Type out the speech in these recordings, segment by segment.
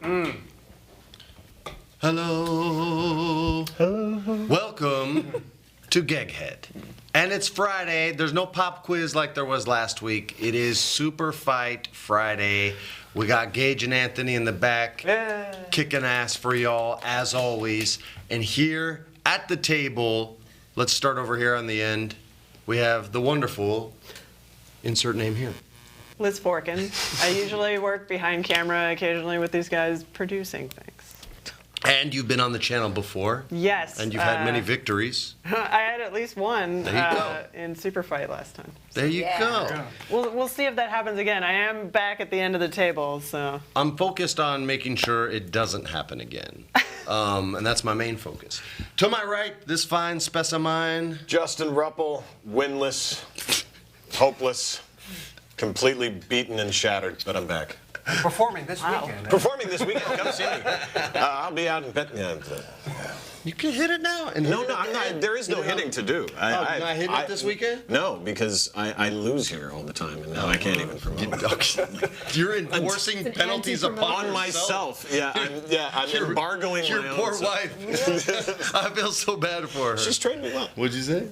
Hello. Hello. Welcome to Gegghead. And it's Friday. There's no pop quiz like there was last week. It is Superfight Friday. We got Gage and Anthony in the back, kicking ass for y'all, as always. And here at the table, let's start over here on the end. We have the wonderful, insert name here. Liz Forkin. I usually work behind camera occasionally with these guys producing things. And you've been on the channel before. Yes. And you've had many victories. I had at least one There you go. in Superfight last time. There you go. We'll see if that happens again. I am back at the end of the table, so. I'm focused on making sure it doesn't happen again. And that's my main focus. To my right, this fine specimen. Justin Ruppel, winless, hopeless, completely beaten and shattered, but I'm back. Performing this weekend. Performing this weekend, come see me. I'll be out in You can hit it now. And No, I'm not. There is no hitting to do. You're not hitting it this weekend? No, because I lose here all the time, and now I can't even promote. You're enforcing penalties upon On myself. Yeah, I'm embargoing your my own poor self. wife. I feel so bad for her. She's trained me well. What'd you say?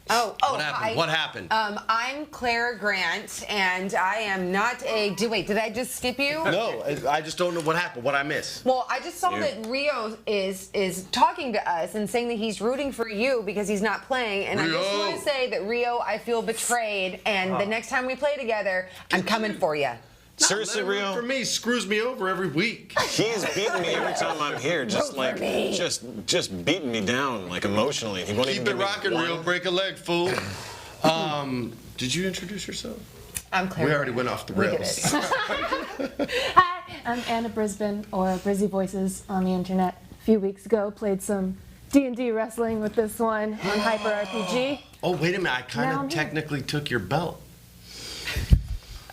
Oh, What happened? hi. What happened? I'm Claire Grant, and I am not a. Wait, did I just skip you? No, I just don't know what happened. What I missed. Well, I just saw that Rio is talking to us and saying that he's rooting for you because he's not playing, and I just Rio. want to say that Rio, I feel betrayed, and the next time we play together, I'm coming for you. Seriously, Let him root Rio? for me screws me over every week. He's beating me every time I'm here, just Vote like for me. just beating me down, like emotionally. He won't even Keep it give me rocking, one. Rio. Break a leg, fool. Did you introduce yourself? I'm Claire. We already went off the We did rails. it. Hi, I'm Anna Brisbane, or Brizzy Voices on the internet. A few weeks ago, played some D&D wrestling with this one on Hyper RPG. Oh, wait a minute. I Now kind I'm of here. technically took your belt.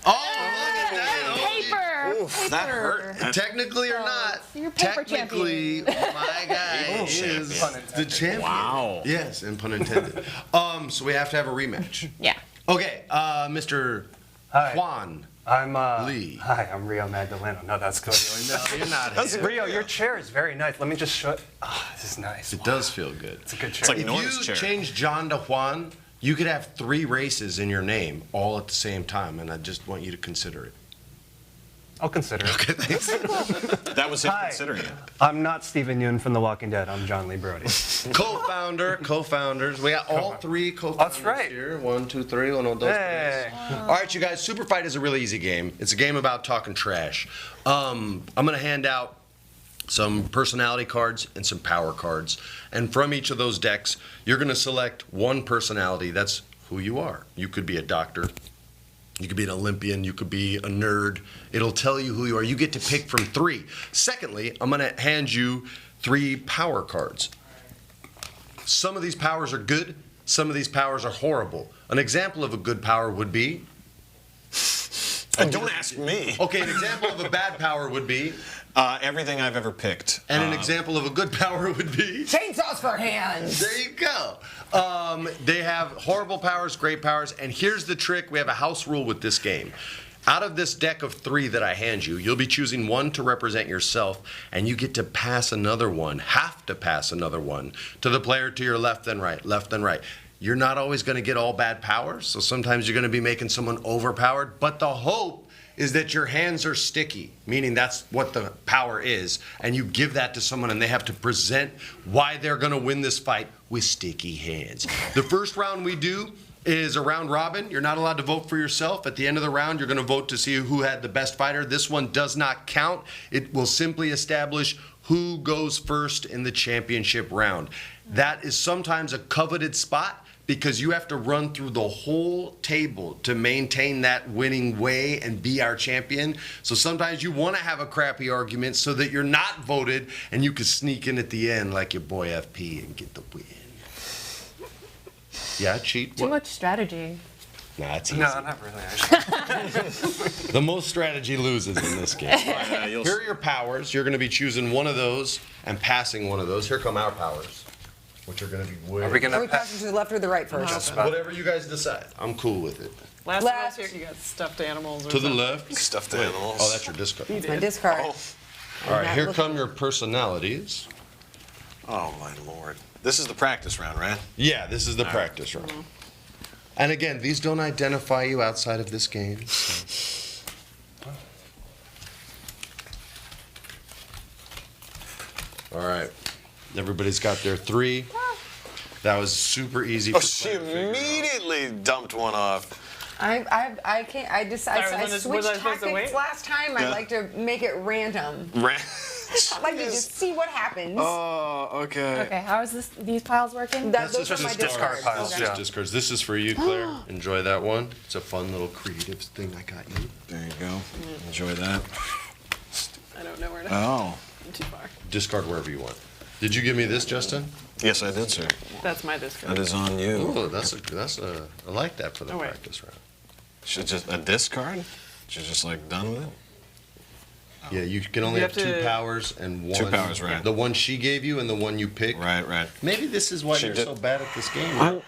Oh, look at that. Paper! Oof, that hurt. Technically or not, you're paper technically, my guy is the champion. Wow. Yes, and pun intended. So we have to have a rematch. Yeah. Okay, Mr. Hi. Juan. I'm Lee. Hi, I'm Rio Magdaleno. No, that's good. No, you're not. That's here. Rio, your chair is very nice. Let me just show it. Oh, this is nice. It does feel good. It's a good chair. It's like If Norm's you chair. change John to Juan, you could have 3 races in your name all at the same time, and I just want you to consider it. I'll consider it. Okay, thanks. That was him Hi. considering it. I'm not Stephen Yoon from The Walking Dead. I'm John Lee Brody. Co-founders. We got all 3 co-founders That's right. here. 1, 2, 3. 1, 2, 3. Hey. All right, you guys. Superfight is a really easy game. It's a game about talking trash. I'm gonna hand out some personality cards and some power cards, and from each of those decks, you're gonna select one personality. That's who you are. You could be a doctor. You could be an Olympian, you could be a nerd. It'll tell you who you are. You get to pick from 3. Secondly, I'm gonna hand you 3 power cards. Some of these powers are good, some of these powers are horrible. An example of a good power would be, Don't ask me. okay, an example of a bad power would be, Everything I've ever picked. and an example of a good power would be, Chainsaws for hands. there you go. They have horrible powers, great powers, and here's the trick. We have a house rule with this game. Out of this deck of 3 that I hand you, you'll be choosing one to represent yourself, and you get to pass another one, have to pass another one, to the player to your left and right, left and right. You're not always going to get all bad powers, so sometimes you're going to be making someone overpowered, but the hope is that your hands are sticky, meaning that's what the power is, and you give that to someone and they have to present why they're going to win this fight with sticky hands. The first round we do is a round robin. You're not allowed to vote for yourself. At the end of the round, you're going to vote to see who had the best fighter. This one does not count. It will simply establish who goes first in the championship round. That is sometimes a coveted spot because you have to run through the whole table to maintain that winning way and be our champion. So sometimes you want to have a crappy argument so that you're not voted and you can sneak in at the end like your boy FP and get the win. Yeah, cheat. Too much strategy. Nah, it's easy. No, not really. Actually. The most strategy loses in this game. Here are your powers. You're going to be choosing one of those and passing one of those. Here come our powers, which are going to be way. Are we Are gonna we passing to the left or the right first? Just about. Whatever you guys decide. I'm cool with it. Last Left. time I was here, you got stuffed animals or To the something. left. Stuffed Wait, animals. oh, that's your discard. My discard. Oh, All right, here come your personalities. Oh, my Lord. This is the practice round, right? Yeah, this is the practice round. And again, these don't identify you outside of this game. So. All right, everybody's got their 3. That was super easy. Oh, she immediately dumped one off. I can't. I was switched I supposed to wait? tactics last time. I like to make it random. I like to just see what happens. Oh, okay. Okay, how is these piles working? Those are my just discards. discard piles, Okay. yeah. Discards. This is for you, Claire. Enjoy that one. It's a fun little creative thing I got you. There you go. Enjoy that. I don't know where to. Oh. I'm too far. Discard wherever you want. Did you give me this, Justin? Yes, I did, sir. That's my discard. That is on you. Oh, I like that for the Oh, wait. practice round. Should just a discard? She's just like done with it? Yeah, you can only You have have 2 to- powers and 1. 2 powers, right. The one she gave you and the one you picked. Right, right. Maybe this is why She you're did- so bad at this game.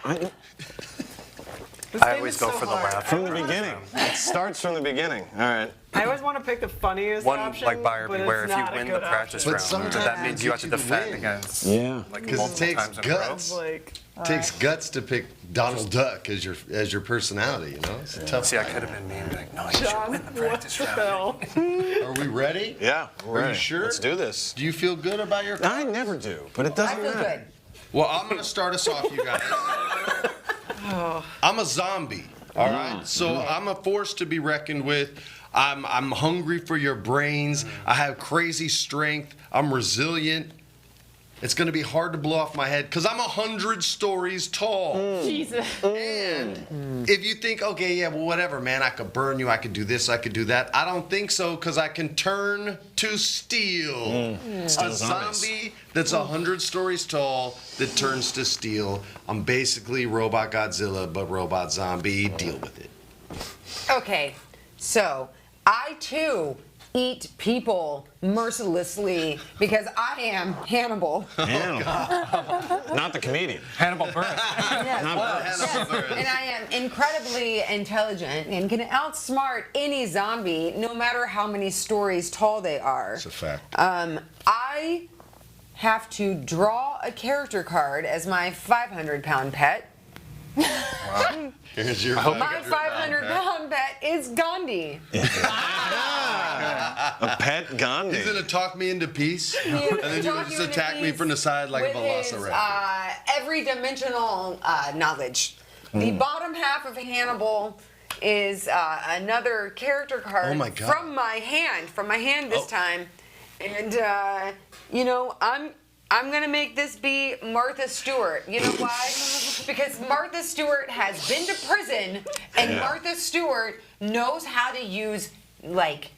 This I game always is go so for the hard. laugh. From the beginning. It starts from the beginning. All right. I always want to pick the funniest One option, like buyer but beware it's if you not a win the good practice option. But round. sometimes That means you have to you can defend win. against Yeah. like 'Cause it multiple takes times in a row. guts. Like, It takes guts to pick Donald Duck as your personality, you know? It's a tough See, I fight. could have been mean, like, no, you should John, win the what practice the round. hell? Are we ready? Yeah. We're Are you ready. sure? Let's do this. Do you feel good about your I never do, but it I doesn't feel matter. good. Well, I'm going to start us off, you guys. I'm a zombie, all right? So I'm a force to be reckoned with. I'm hungry for your brains. I have crazy strength. I'm resilient. It's going to be hard to blow off my head because I'm 100 stories tall. Jesus. And if you think, okay, yeah, well, whatever, man, I could burn you, I could do this, I could do that. I don't think so because I can turn to steel. A Still zombies. zombie that's 100 stories tall that turns to steel. I'm basically Robot Godzilla, but Robot Zombie. Deal with it. Okay, so I too eat people mercilessly because I am Hannibal. Damn. Not the comedian. Hannibal Buress. Yes. Hannibal Buress. And I am incredibly intelligent and can outsmart any zombie, no matter how many stories tall they are. It's a fact. I have to draw a character card as my 500-pound pet. Here's your My 500-pound pet is Gandhi. A pet Gandhi. He's going to talk me into peace, and then you're going to just attack me from the side like a velociraptor. Every dimensional knowledge. The bottom half of Hannibal is another character card Oh my God. from my hand this Oh. time. And, you know, I'm gonna make this be Martha Stewart. You know why? Because Martha Stewart has been to prison, and Martha Stewart knows how to use, like,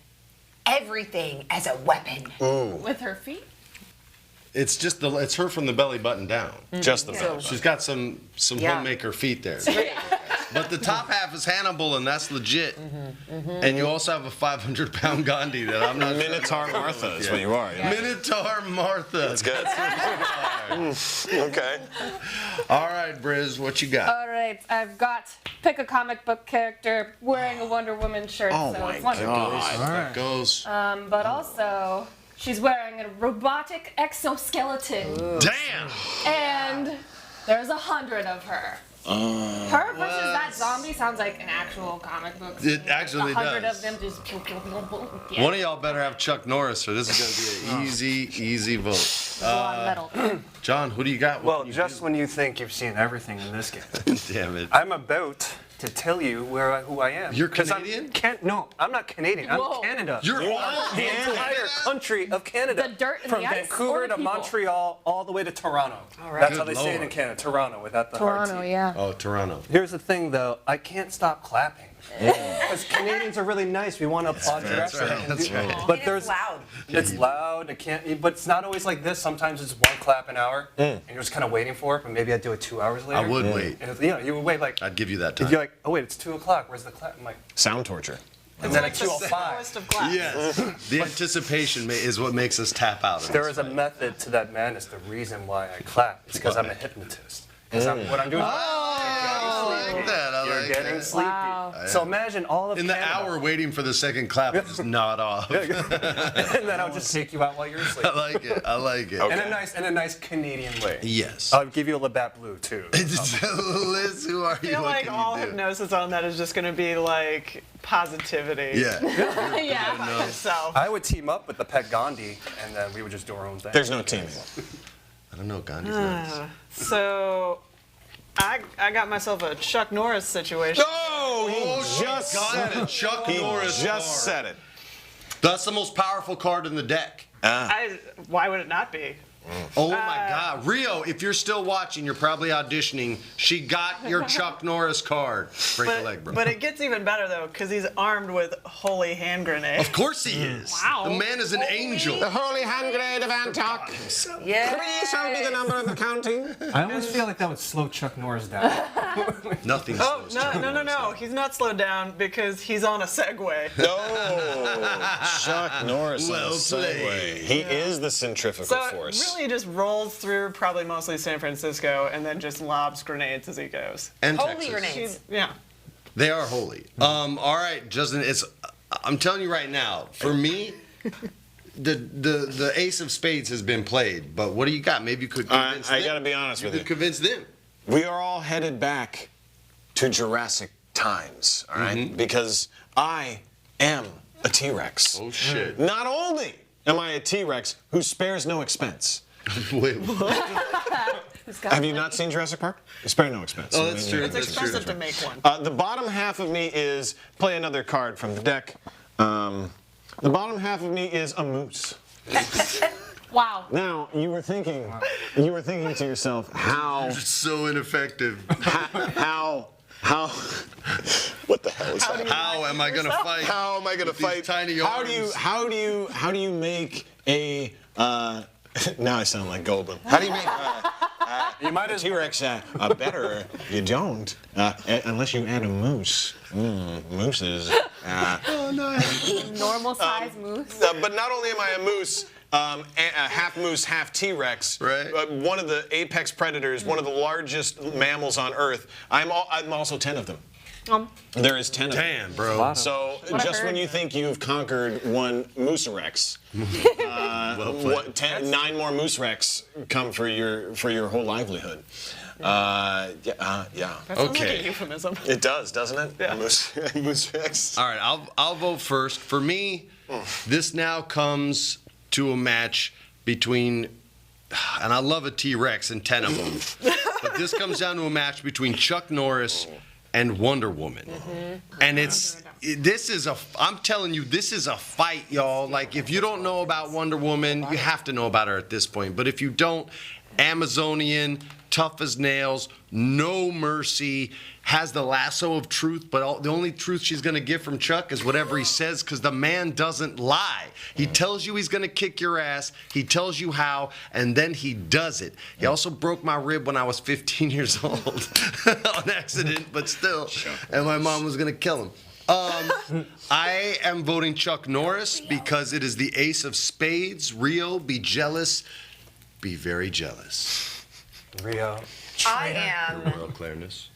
everything as a weapon. With her feet? It's her from the belly button down. Just the belly She's got some Yeah. homemaker feet there. But the top half is Hannibal, and that's legit. And you also have a 500-pound Gandhi that I'm not sure. Minotaur Martha is what you are. Yeah. Minotaur Martha. That's good. Okay. All right, Briz, what you got? All right, I've got pick a comic book character wearing a Wonder Woman shirt. Oh so my it's Wonder God. Woman. That goes. But also, she's wearing a robotic exoskeleton. Damn! And there's 100 of her. Her versus that zombie sounds like an actual comic book. It actually 100 does. of them just yeah. One of y'all better have Chuck Norris, or this is going to be an easy vote. It's a lot of metal. John, who do you got? What Well, can you just when you think you've seen everything in this game, do? Damn it. I'm about to tell you who I am. You're 'Cause Canadian? No, I'm not Canadian. I'm Whoa. Canada. You're the entire country of Canada. The dirt and From the ice, or Vancouver the to people? Montreal, all the way to Toronto. right. That's Good how they say it in Lord. Canada. Toronto, without the hard Toronto, T. yeah. Oh, Toronto. Here's the thing, though. I can't stop clapping. Because Canadians are really nice. We want to applaud your That's effort. right, that's right. But And there's it's loud. It's loud. It can't. But it's not always like this. Sometimes it's one clap an hour, and you're just kind of waiting for it. But maybe I'd do it 2 hours later. I would wait. And, you know, you would wait like. I'd give you that time. You're like, oh wait, it's 2 o'clock. Where's the clap? I'm like, Sound torture. and then at It's the 2:05. slowest of claps. Yes. The anticipation is what makes us tap out. in There this is a fight. method to that madness. The reason why I clap is because I'm a hypnotist. Because what I'm doing. like that. I You're like getting that. sleepy. Wow. So imagine all of In the Canada. hour waiting for the second clap, I just nod off. and then I'll just take you out while you're I asleep. like it. I like it. In a nice Canadian way. Yes. I'll give you a Labatt Blue too. Liz, who are I you? feel What like can all you do? hypnosis on that is just going to be like positivity. Yeah. Yeah. About yourself. I would team up with the pet Gandhi, and then we would just do our own thing. There's no teaming. I don't know. Gandhi's nice. So I got myself a Chuck Norris situation. Oh, he just got said it. it. Chuck He Norris just card. said it. That's the most powerful card in the deck. Why would it not be? Oh my God, Rio! If you're still watching, you're probably auditioning. She got your Chuck Norris card. Break a leg, bro. But it gets even better though, because he's armed with holy hand grenade. Of course he is. Wow. The man is an angel. The holy hand grenade of Antioch. Yeah. Shall be the number of the counting. I almost feel like that would slow Chuck Norris down. Nothing Oh slows no Chuck no no Norris no! down. He's not slowed down because he's on a Segway. No, Chuck Norris Well on the Segway. played. He is the centrifugal So force. it really just rolls through probably mostly San Francisco and then just lobs grenades as he goes. And Holy Texas. grenades. Yeah. They are holy. All right, Justin. I'm telling you right now. For me, the ace of spades has been played. But what do you got? Maybe you could convince I them. gotta be honest You with could you. convince them. We are all headed back to Jurassic times, all right? Because I am a T-Rex. Oh shit! Not only am I a T-Rex who spares no expense. Wait, what? Have you not seen Jurassic Park? You spare no expense. Oh, that's true. It's That's true. expensive to make one. The bottom half of me is play another card from the deck. The bottom half of me is a moose. Wow. Now you were thinking to yourself, how, So ineffective. how, what the hell is that? How am I gonna fight? How am I gonna with these fight? tiny How do arms? you make a? Now I sound like Goldblum. How do you make You might a as T-Rex better? You don't, unless you add a moose. Mooses. Normal size moose. But not only am I a moose, half moose, half T-Rex, Right. one of the apex predators, one of the largest mammals on Earth. I'm also 10 of them. There is 10 of them. Damn, bro. So What I just when heard. you think you've conquered one Moose-rex, Well played. 9 more Moose-rex come for your whole livelihood. Yeah. That sounds like Okay. a euphemism. It does, doesn't it? Yeah. Moose-rex. All right, I'll vote first. For me, this now comes to a match between, and I love a T-Rex and 10 of them, but this comes down to a match between Chuck Norris and Wonder Woman. And I'm telling you, this is a fight, y'all. Like, if you don't know about Wonder Woman, you have to know about her at this point. But if you don't, Amazonian, tough as nails, no mercy, has the lasso of truth, but the only truth she's going to get from Chuck is whatever he says, because the man doesn't lie. He tells you he's going to kick your ass, he tells you how, and then he does it. He also broke my rib when I was 15 years old on accident, but still, and my mom was going to kill him. I am voting Chuck Norris because it is the ace of spades. Rio, be jealous, be very jealous. Rio. I am Royal Clarence.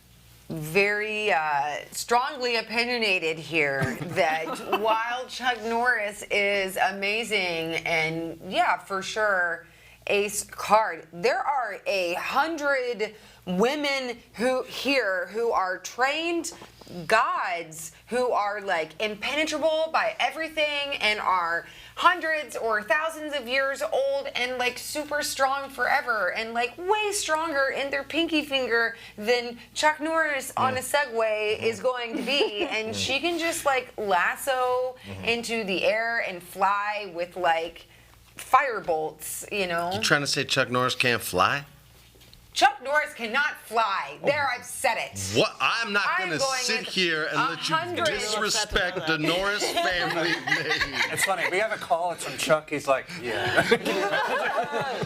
very strongly opinionated here that while Chuck Norris is amazing and yeah, for sure, ace card, there are 100 women who are trained gods who are like impenetrable by everything and are hundreds or thousands of years old and like super strong forever and like way stronger in their pinky finger than Chuck Norris on a Segway is going to be, and she can just like lasso into the air and fly with like fire bolts, you know. You trying to say Chuck Norris can't fly? Chuck Norris cannot fly. There, I've said it. What? I'm not I'm going to going sit with here and let you 100. disrespect the Norris family name. It's funny. We have a call. It's from Chuck. He's like, yeah.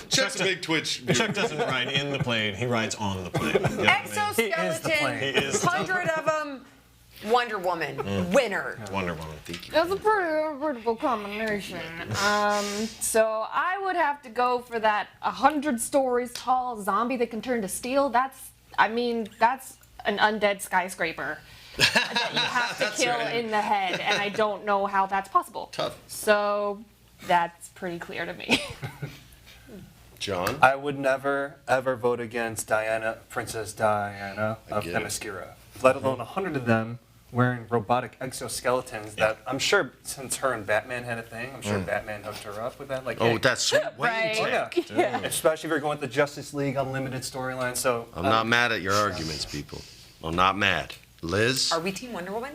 Chuck's a big Twitch. Chuck doesn't ride in the plane, he rides on the plane. You know what I mean? Exoskeleton, He is the 100 of them, Wonder Woman, winner. Wonder Woman. Thank you. That's a pretty beautiful combination. So I would have to go for that 100 stories tall zombie that can turn to steel. That's an undead skyscraper that you have to kill in the head, and I don't know how that's possible. Tough. So that's pretty clear to me. John? I would never, ever vote against Diana, Princess Diana of get it. Themyscira, let alone 100 of them wearing robotic exoskeletons that I'm sure, since her and Batman had a thing, I'm sure Batman hooked her up with that. Like, Oh, hey, that's sweet Right. Wayne yeah. tech. Yeah. Especially if you're going with the Justice League Unlimited storyline. So I'm not mad at your arguments, people. I'm not mad. Liz? Are we Team Wonder Woman?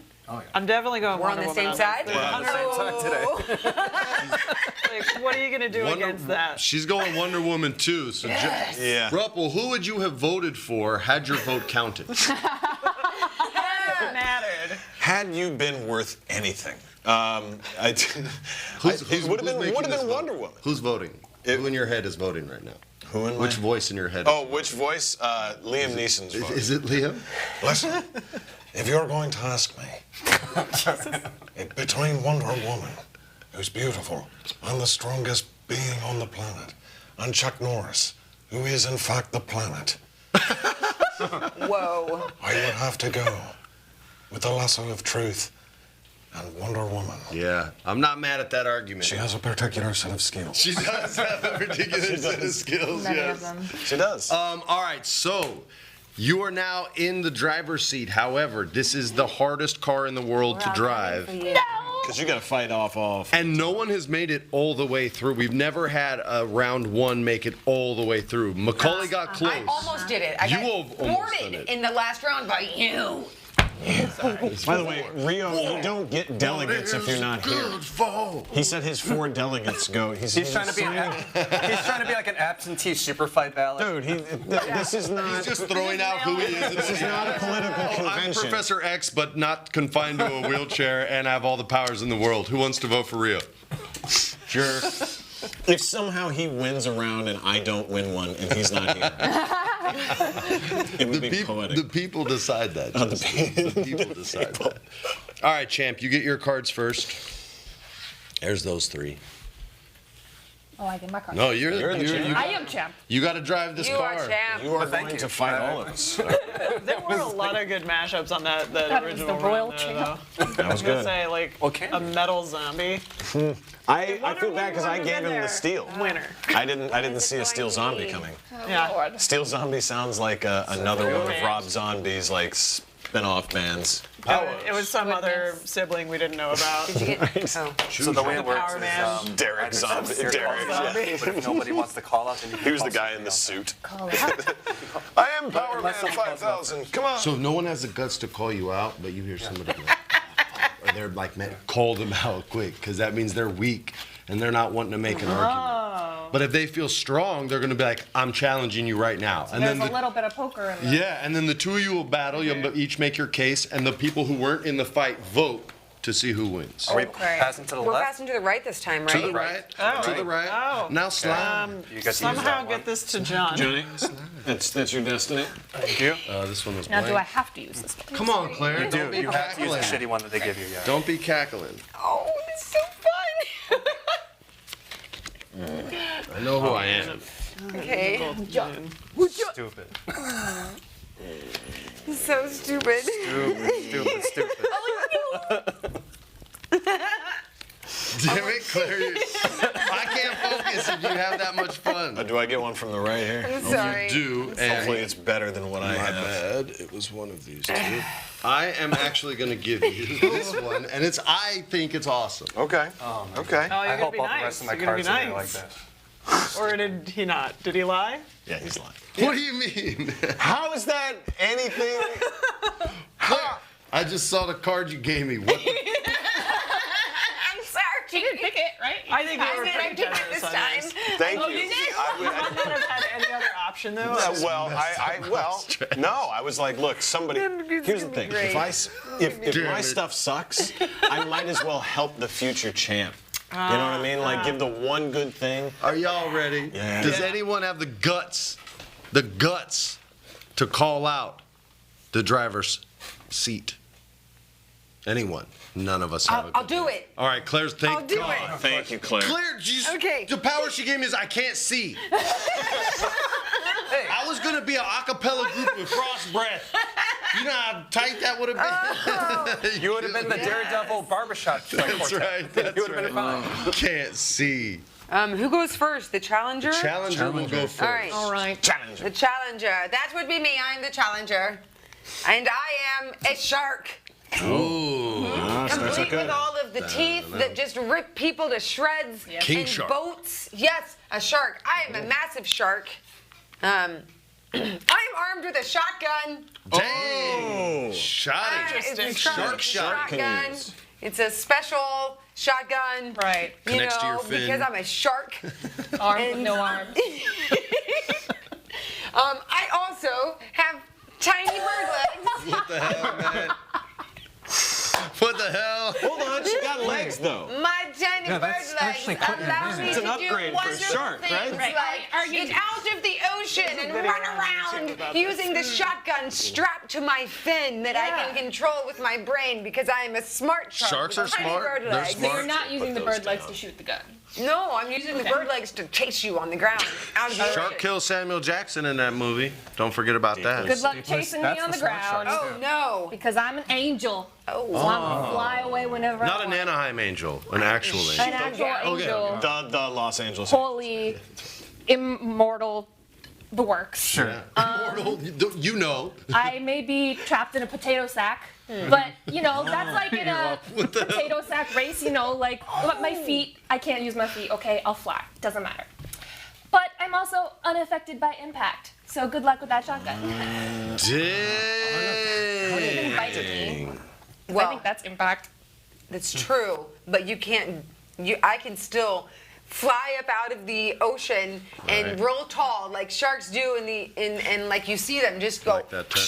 I'm definitely going We're on Wonder the Woman same side? this. We're on the same side today. Like, what are you going to do against that? She's going Wonder Woman too. So Yeah. Ruppel, who would you have voted for had your vote counted? It mattered. Had you been worth anything, it Who's would have making been this vote? Wonder Woman. Who's voting? Who in your head is voting right now? Who in Which my- voice in your head? Oh, which voice? Liam Neeson's voice. Is it Liam? Listen, if you're going to ask me, between Wonder Woman, who's beautiful and the strongest being on the planet, and Chuck Norris, who is in fact the planet, Whoa. I would have to go with the lasso of truth and Wonder Woman. Yeah, I'm not mad at that argument. She has a particular set of skills. She does have a particular set of skills, Many yes. of them. She does. All right, so you are now in the driver's seat. However, this is the hardest car in the world to drive. Because you got to fight off all. And no one has made it all the way through. We've never had a round one make it all the way through. Macaulay got close. I almost did it. I You got have almost done thwarted it. in the last round by you. By the way, Rio, you don't get delegates if you're not here. Good fall. He said his 4 delegates go. He's trying to be he's trying to be like an absentee Superfight ballot. Dude, this is not. He's just throwing out who he is. This is not a political I'm convention. Professor X, but not confined to a wheelchair, and I have all the powers in the world. Who wants to vote for Rio? Sure. If somehow he wins a round and I don't win one and he's not here, it would be poetic. The people decide that. Oh, the Justin. The people decide that. All right, champ, you get your cards first. There's those 3. Oh, I get my card. No, You're the champ. I am champ. you got to drive this You car. are champ. You are Thank going you. to fight all of us. There were a lot of good mashups on that That was original the royal run there, champ. though. That I was was gonna good. say like can a you? metal zombie. I feel bad because I gave him the steel. Winner. I didn't see a steel zombie coming. Yeah. Steel zombie sounds like another one of Rob Zombie's like spin-off bands. It was some other sibling we didn't know about. Did you get? Oh. So the way it works Power is Man. Derek Zombie. Serial Derek. zombie. but if nobody wants to call out, then you can He was the call guy in the somebody else. suit. Call it out. I am Power Man Unless someone comes 5000. Come on. So if no one has the guts to call you out, but you hear somebody go, or they're like, man, call them out quick, because that means they're weak and they're not wanting to make an argument. But if they feel strong, they're going to be like, I'm challenging you right now. And There's then a little bit of poker in there. yeah, and then the 2 of you will battle. You'll each make your case, and the people who weren't in the fight vote to see who wins. Are we Okay. passing to the We're left? passing to the right this time, right? To the right. Oh. To the right. Oh. Now slide. You got to use Somehow that get one. this to John. Johnny, that's your destiny. Thank you. This one was Now, do I blank. have to use this one? Come on, Claire. You Don't do. be You have to use the cackling. shitty one that they give you. Yeah. Don't be cackling. Oh, this is so fun. I know who I am. Okay. Stupid. So stupid. Stupid. Damn it, Claire. I can't focus if you have that much fun. Do I get one from the right here? I'm sorry. Do, and Hopefully it's better than what I my have. bad. It was one of these 2. I am actually going to give you this one, and I think it's awesome. Okay. Okay. Oh, I you're gonna hope be all the nice. rest of my You're gonna be cards are like nice. that. Or did he not? Did he lie? Yeah, he's lying. What do you mean? How is that anything? Claire, I just saw the card you gave me. What the I'm sorry. She didn't pick it, right? I think you were I pretty did it generous this on time. this. Thank Oh, you. you did? I would- Might not have had any other option though. I was like, look, somebody. Here's the thing: if Damn my it. stuff sucks, I might as well help the future champ. You know what I mean? Like, give the one good thing. Are y'all ready? Yeah. Does anyone have the guts to call out the driver's seat? Anyone? None of us have I'll do it. All right, Claire's, thank I'll do God. it. Thank you, Claire. Claire, Okay. the power she gave me is I can't see. I was going to be an a cappella group with Frost Breath. You know how tight that would have been? You would have been the Daredevil barbershop. That's right. That's You would have been fine. Can't see. Who goes first? The challenger? Challenger will go first. All right. All right. Challenger. The challenger. That would be me. I'm the challenger. And I am a shark. Ooh. Complete with all of the teeth that just rip people to shreds. King and shark. boats. Yes, a shark. I am a massive shark. I am armed with a shotgun. Dang. Shot it. It's a Shark shot. shotgun. It's a special shotgun. Right. You Connects to know, your fin. because I'm a shark. Arm with And- no arms. I also have tiny bird legs. What the hell, man? What the hell? Hold on, she got legs though. My tiny Yeah, bird that's legs actually quite allow amazing. me It's to an do upgrade for a wonderful shark, right? things Right. like get out of the ocean and run around using the shotgun strapped to my fin that I can control with my brain because I am a smart shark. Sharks with are tiny smart. bird They're legs. smart. You're not using the those bird legs down. to shoot the gun. No, I'm using the bird legs to chase you on the ground out of the Shark ocean. kills Samuel Jackson in that movie. Don't forget about that. Good luck That's chasing me the on the smart ground. sharks, Oh no. Because I'm an angel. Oh. So I'm gonna fly away whenever Not I an want. Anaheim angel, an actual angel. An actual angel. The Los Angeles. Holy, immortal, the works. Sure. Immortal, you know. I may be trapped in a potato sack, but you know that's like in a potato sack race. You know, like my feet. I can't use my feet. Okay, I'll fly. Doesn't matter. But I'm also unaffected by impact. So good luck with that shotgun. Even bited me. I Well, think that's impact. that's true, but you can't. I can still fly up out of the ocean and Right. real tall like sharks do and like you see them just go. Like that term.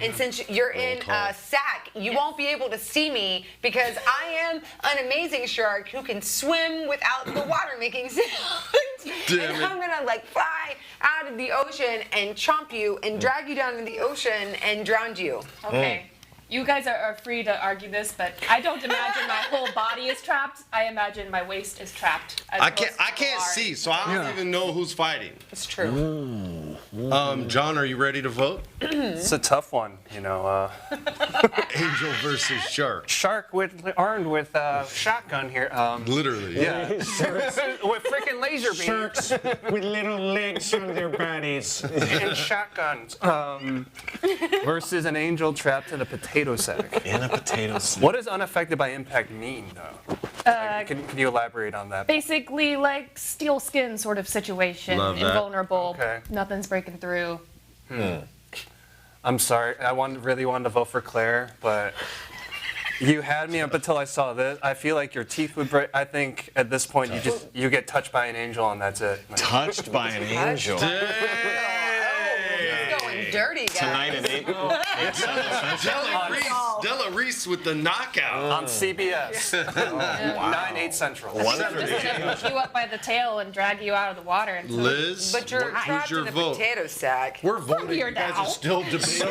And since you're in tall. a sack, you won't be able to see me because I am an amazing shark who can swim without the water making sound. Damn And it. I'm gonna like fly out of the ocean and chomp you and drag you down in the ocean and drown you. Okay. You guys are free to argue this, but I don't imagine my whole body is trapped. I imagine my waist is trapped. as I most can't people are. see, so I don't even know who's fighting. It's true. John, are you ready to vote? It's a tough one, you know. Angel versus shark. Shark armed with shotgun here. Literally. Yeah. With freaking laser beams Sharks with little legs on their bodies. and shotguns. Versus an angel trapped in a potato sack. In a potato sack. What does unaffected by impact mean, though? Can you elaborate on that? Basically, like steel skin sort of situation. Love that. Invulnerable. Okay. Nothing's breaking through. I'm sorry. I really wanted to vote for Claire, but you had me up until I saw this. I feel like your teeth would break. I think at this point you get touched by an angel and that's it. Touched by an angel. He's going dirty, guys. Tonight at 8. Della Reese with the knockout. On CBS. 9/8 Central. Just gonna pick you up by the tail and drag you out of the water. And Liz, But you're who's trapped your in a vote? potato sack. We're voting. here You guys now. are still debating.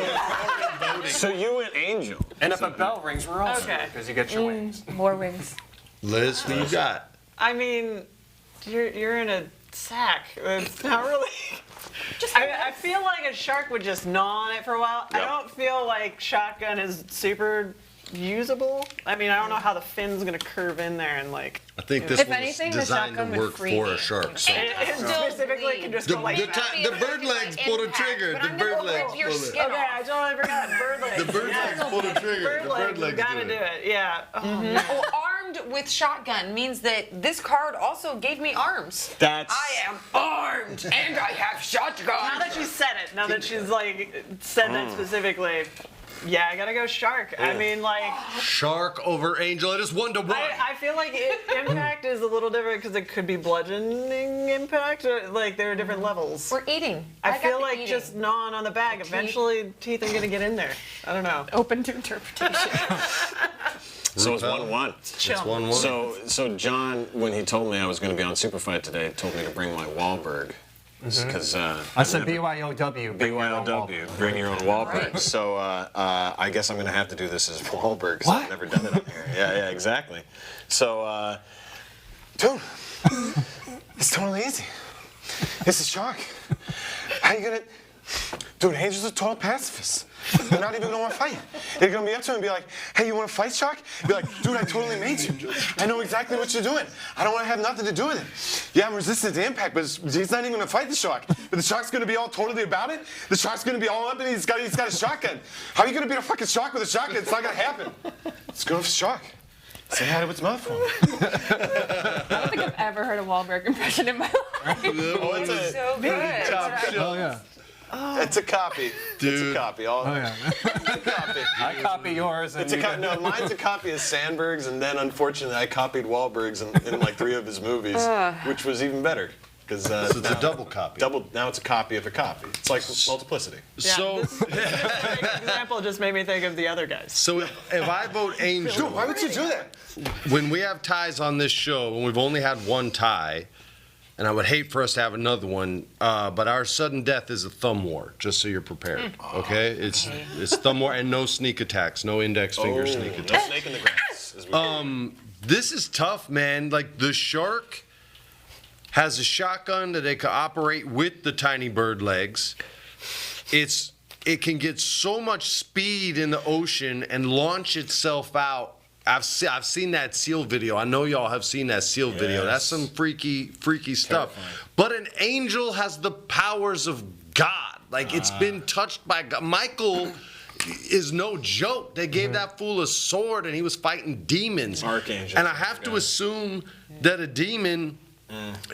voting. So you went angel. And if a bell rings, we're all Okay. because you get your wings. more wings. Liz, who you got? I mean, you're in a sack. It's not really. I feel like a shark would just gnaw on it for a while. I don't feel like shotgun is super usable. I mean, I don't know how the fin's gonna curve in there and like. I think this If was anything, the designed to shotgun would work free for me. a shark. So. It specifically can just The, go like the, that. the bird legs pull the trigger. The bird legs pull it. skin Okay, I totally forgot bird legs. The bird legs pull the trigger. Bird The legs, bird legs gotta do it. Yeah. Well, armed with shotgun means that this card also gave me arms. That's. I am armed and I have shotgun. Now that she said it, now that she's like said that specifically, yeah, I gotta go shark. I mean, like, Shark over angel. It is 1-1. I feel like impact is a little different because it could be bludgeoning impact. Or, like, there are different levels. We're eating. I got feel the like eating. just gnawing on the bag. Eventually, teeth are gonna get in there. I don't know. Open to interpretation. So it's 1-1. It's 1-1. So John, when he told me I was going to be on Superfight today, told me to bring my Wahlberg. Because I said BYOW. BYOW, bring your own Wahlberg. So I guess I'm going to have to do this as Wahlberg. 'Cause I've never done it up here. Yeah, exactly. So, dude, it's totally easy. It's a shark. How you gonna? Dude, Angel's a total pacifist. They're not even going to want to fight. They're going to be up to him and be like, hey, you want to fight, Shark? Be like, dude, I totally made you. I know exactly what you're doing. I don't want to have nothing to do with it. Yeah, I'm resistant to impact, but he's not even going to fight the Shark. But the Shark's going to be all totally about it. The Shark's going to be all up and he's got a shotgun. How are you going to beat a fucking Shark with a shotgun? It's not going to happen. Let's go for Shark. Say hi to what's mouth for him. I don't think I've ever heard a Wahlberg impression in my life. Oh, it's a So good. top That's right. shelf. Oh yeah. It's a copy. Dude. It's a copy. Oh yeah. It's a copy. I copy yours. And It's a no, mine's a copy of Sandberg's, and then unfortunately I copied Wahlberg's in like 3 of his movies, which was even better. Because So it's a double copy. now it's a copy of a copy. It's like multiplicity. Yeah, So, this example just made me think of the other guys. so if I vote Angel, Dude, why would you do that? when we have ties on this show, and we've only had one tie, and I would hate for us to have another one, but our sudden death is a thumb war, just so you're prepared. Okay? It's thumb war and no sneak attacks, no index finger sneak No attacks. snake in the grass. As we This is tough, man. Like the Shark has a shotgun that they can operate with the tiny bird legs. It can get so much speed in the ocean and launch itself out. I've seen that SEAL video. I know y'all have seen that SEAL video. That's some freaky stuff. But an angel has the powers of God. Like it's been touched by God. Michael is no joke. They gave that fool a sword and he was fighting demons. Archangel. And I have to assume that a demon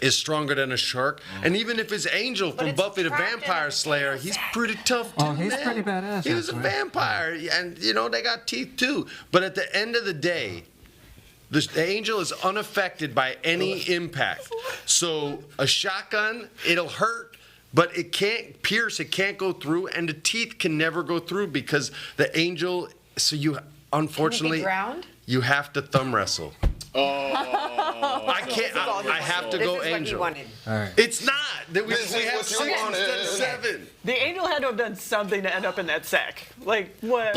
is stronger than a shark. And even if it's Angel from it's Buffy the trapped in Vampire a Slayer, he's pretty tough too, Oh, he's man. pretty badass, He was a actually. vampire. And, they got teeth too. But at the end of the day, the Angel is unaffected by any impact. So a shotgun, it'll hurt, but it can't pierce, it can't go through, and the teeth can never go through because the Angel, unfortunately, ground? you have to thumb wrestle. I can't. I have to This go is what he Angel. wanted. All right. It's not. That we This is have what you 6 wanted. instead of 7. The angel had to have done something to end up in that sack. Like what?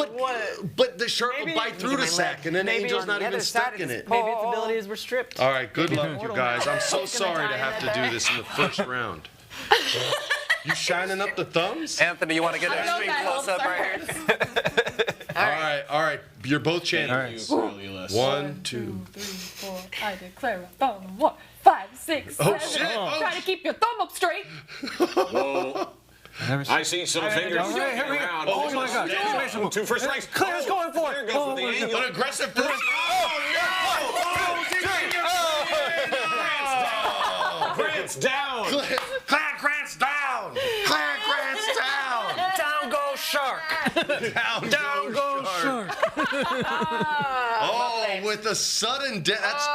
But the shark will Maybe- bite through the sack, and then the maybe Angel's on not the even other side stuck of in this it. pole. Maybe its abilities were stripped. All right, good luck, you immortal guys. now. I'm so It's gonna sorry to die have in to the do this in the first round. You shining up the thumbs? Anthony, you want to get an I know extreme that close up helps right here? All right. You're both chanting. All right. 1, 2. 3, 4. I declare a thumb of war. 5, 6, 7. Oh, shit. Oh, Try to keep your thumb up straight. Whoa. Never I see some fingers All right, here we go. around. Oh my God. Exclamation mark. 2 first strikes. Claire's going for it. Claire goes for the angle. An aggressive first. Grant's down. Claire Grant's down. Claire Grant's down. Down goes Shark. Down goes shark. Oh, with a sudden death.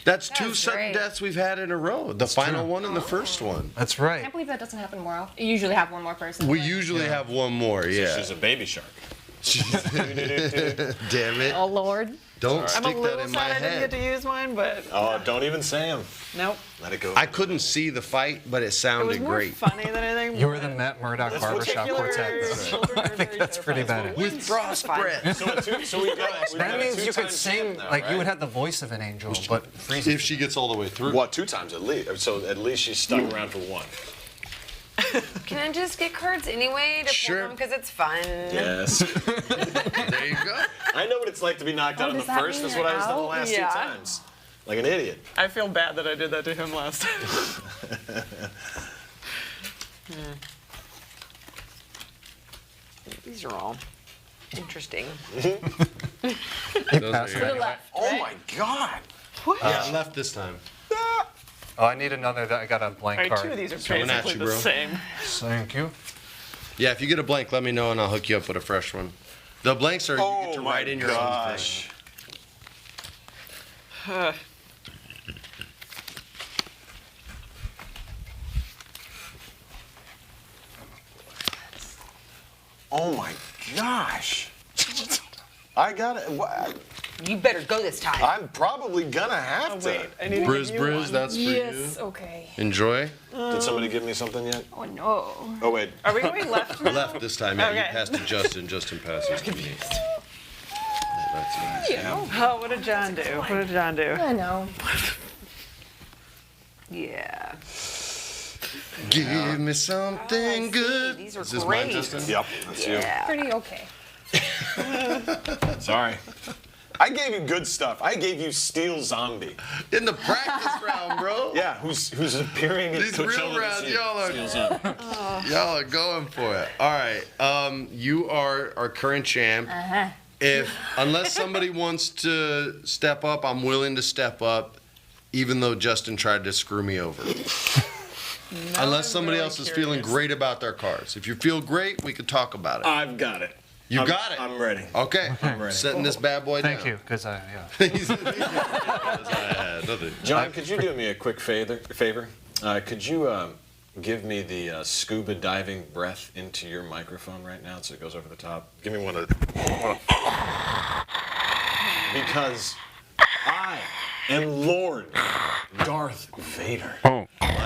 That's two was sudden great. deaths we've had in a row. The final one and the first one. That's I right. can't believe that doesn't happen more often. You usually have one more person. We usually have one more, yeah. She's a baby shark. Damn it. Oh, Lord. Don't I'm stick a that little in my sad I didn't get head. to use mine, but Oh, don't even say him. nope. Let it go. I couldn't see the fight, but it It was sounded more great. funny than anything. You were the Matt Murdock barbershop quartet. I think That's pretty badass. With frost breath. So we've got That means you could 2-time sing, champ now, like you right? would have the voice of an angel, but freezing. If she gets all the way through. What, 2 times at least? So at least she's stuck around for 1. Can I just get cards anyway to Sure. pull them because it's fun? Yes. There you go. I know what it's like to be knocked out in the does that first. mean That's what I was done the you're last out? 2 times. Like an idiot. I feel bad that I did that to him last time. These are all interesting. Those are To the your- left. Oh my God. Yeah, left this time. Oh, I need another. I got a blank All right, card. 2 of these are Coming at basically you, the bro. same. Thank you. Yeah, if you get a blank, let me know and I'll hook you up with a fresh one. The blanks are you get Oh to my write in your own gosh. Uh, Oh my gosh. I got it. You better go this time. I'm probably gonna have oh, to. wait, I need to Briz, give you Briz, one. that's for Yes, you. okay. Enjoy. Did somebody give me something yet? Oh, no. Oh wait. Are we going left now? Left this time. Yeah, you Okay. passed to Justin. Justin passes to me. That's nice. Oh, what did John do? What did John do? I know. Yeah. Give me something good. These are Is this mine, great. Justin? Yep, that's you. Yeah. Pretty okay. Sorry. I gave you good stuff. I gave you Steel Zombie. In the practice round, bro. Yeah, who's appearing at These Coachella real this rounds, year. y'all are- Steel Zombie. Y'all are going for it. All right. You are our current champ. Unless somebody wants to step up, I'm willing to step up, even though Justin tried to screw me over. Unless somebody else is feeling great about their cards. If you feel great, we could talk about it. I've got it. You got it. I'm ready. Okay. I'm ready. Setting this bad boy down. Thank you, because yeah. John, could you do me a quick favor? Could you give me the scuba diving breath into your microphone right now so it goes over the top? Give me one of the... Because I am Lord Darth Vader.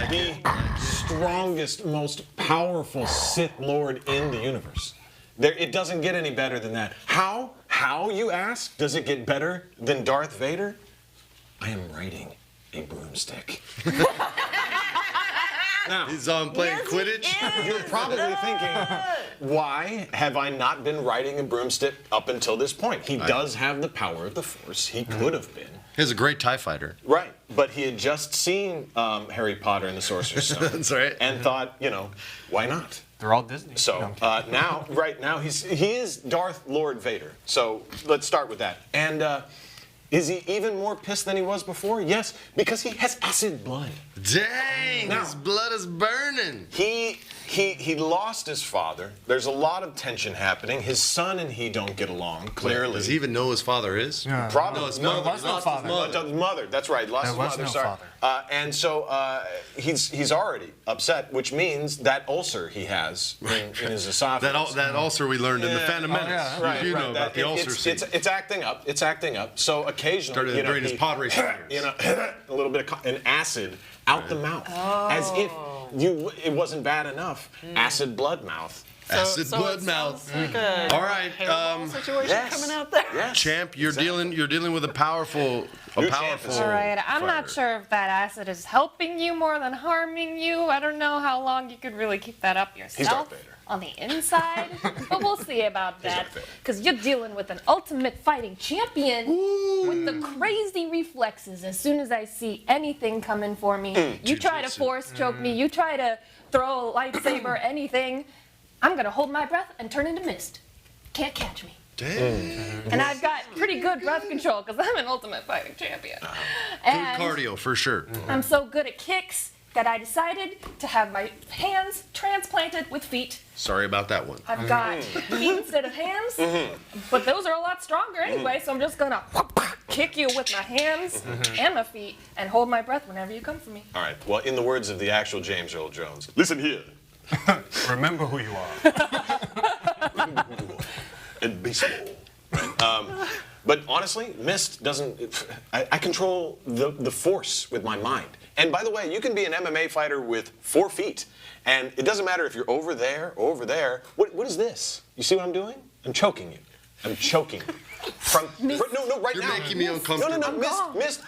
The strongest, most powerful Sith Lord in the universe. It doesn't get any better than that. How? How, you ask? Does it get better than Darth Vader? I am riding a broomstick. Now, He's playing Quidditch. you're probably thinking, why have I not been riding a broomstick up until this point? He does have the power of the Force. He could have been. He's a great TIE fighter. Right, but he had just seen Harry Potter and the Sorcerer's Stone. That's right. And thought, why not? They're all Disney. So now he is Darth Lord Vader. So let's start with that. And is he even more pissed than he was before? Yes, because he has acid blood. Dang, Now- his blood is burning. He lost his father. There's a lot of tension happening. His son and he don't get along, clearly. Does he even know his father is? Yeah. Probably. No, his mother. was He no lost his father. mother. His mother, that's right. Lost There his was mother, no sorry. And so he's already upset, which means that ulcer he has in his esophagus. That ulcer we learned in the Phantom Menace. yeah. Right, You know right, about the ulcer scene. it's acting up. It's acting up. So occasionally, Started during his pod racing years. a little bit of an acid out the mouth, as if it wasn't bad enough. Acid blood mouth. Acid So blood it mouth. sounds like a All right, hairball situation Yes. coming out there. Yes. Champ, you're dealing with a powerful. New champ is All right, I'm not fighter. sure if that acid is helping you more than harming you. I don't know how long you could really keep that up Darth yourself Vader. on the inside, but we'll see about that. Darth Vader. Because you're dealing with an ultimate fighting champion with the crazy reflexes. As soon as I see anything coming for me, you try to Jujitsu. force choke me, you try to throw a lightsaber, anything, I'm gonna hold my breath and turn into mist. Can't catch me. Dang. And I've got pretty good breath control because I'm an ultimate fighting champion. Good And cardio for sure. I'm so good at kicks that I decided to have my hands transplanted with feet. Sorry about that one. I've got feet instead of hands, but those are a lot stronger anyway, so I'm just gonna kick you with my hands and my feet and hold my breath whenever you come for me. All right. Well, in the words of the actual James Earl Jones, listen here. Remember who you are. And baseball. But honestly, Mist doesn't. I control the force with my mind. And by the way, you can be an MMA fighter with 4 feet, and it doesn't matter if you're over there or over there. What is this? You see what I'm doing? I'm choking you. I'm choking you. No, right You're now. making me uncomfortable. No, Mist,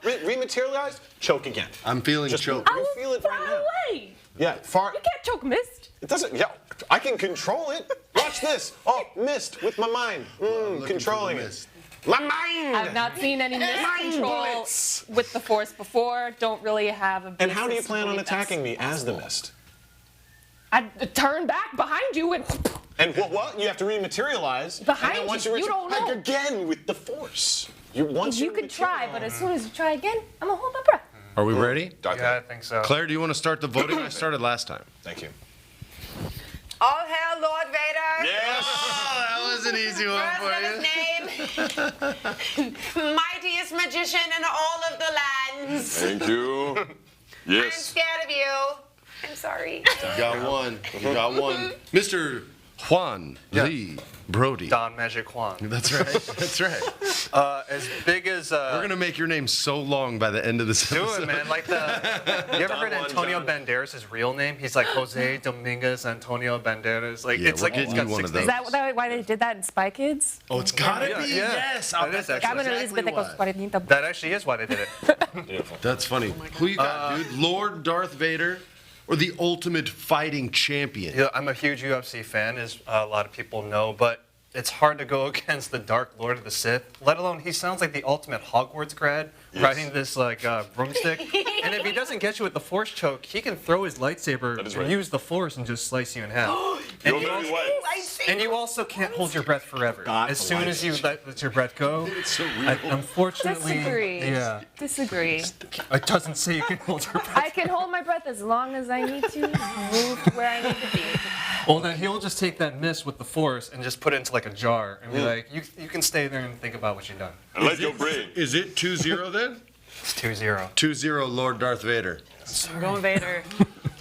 rematerialized, choke again. I'm feeling Just choked. I You was feel it far right now. away. Yeah, far. You can't choke mist. It doesn't. Yeah, I can control it. Watch this. Oh, mist with my mind. looking Controlling for the it. mist. My mind. I've not seen any mist Mind control bullets. with the force before. Don't really have a. And how do you basis to plan on believe that's attacking me as the mist? I'd turn back behind you and. And what? You have to rematerialize. Behind and then once you, you you don't know. again with the force. Once You could try, but as soon as you try again, I'm gonna hold my breath. Are we ready? Darth Yeah, I Vader. think so. Claire, do you want to start the voting? I started last time. Thank you. All hail Lord Vader. Yes. Oh, that was an easy one First of his name, mightiest magician in all of the lands. Thank you. I'm Yes. scared of you. I'm sorry. You got one. You got one. Mr. Juan Lee Brody. Don Magic Juan. That's right. That's right. As big as We're gonna make your name so long by the end of this do episode. it, man. Like you ever heard Juan, Antonio John. Banderas' real name? He's like Jose Dominguez Antonio Banderas. Like Yeah, it's we're like he's getting got you one 6 of those. Is that why they did that in Spy Kids? Oh, it's gotta Yeah, be. yeah. Yes. That is actually- Carmen exactly Elizabeth why. Cosparenita. That actually is why they did it. Beautiful. That's funny. Who you got, dude? Lord Darth Vader or the ultimate fighting champion? Yeah, I'm a huge UFC fan, as a lot of people know, but it's hard to go against the Dark Lord of the Sith. Let alone, he sounds like the ultimate Hogwarts grad, riding this broomstick. And if he doesn't get you with the Force choke, he can throw his lightsaber and use the Force and just slice you in half. And you also can't hold your breath forever. As soon as you let your breath go, unfortunately, Disagree. yeah, Disagree. it doesn't say you can hold your breath. I can hold my breath as long as I need to, move to where I need to be. Well, then he'll just take that miss with the Force and just put it into like a jar and be like, you can stay there and think about what you've done. I like your brain. Is it 2-0 then? It's 2-0. 2-0 Lord Darth Vader. I'm going Vader.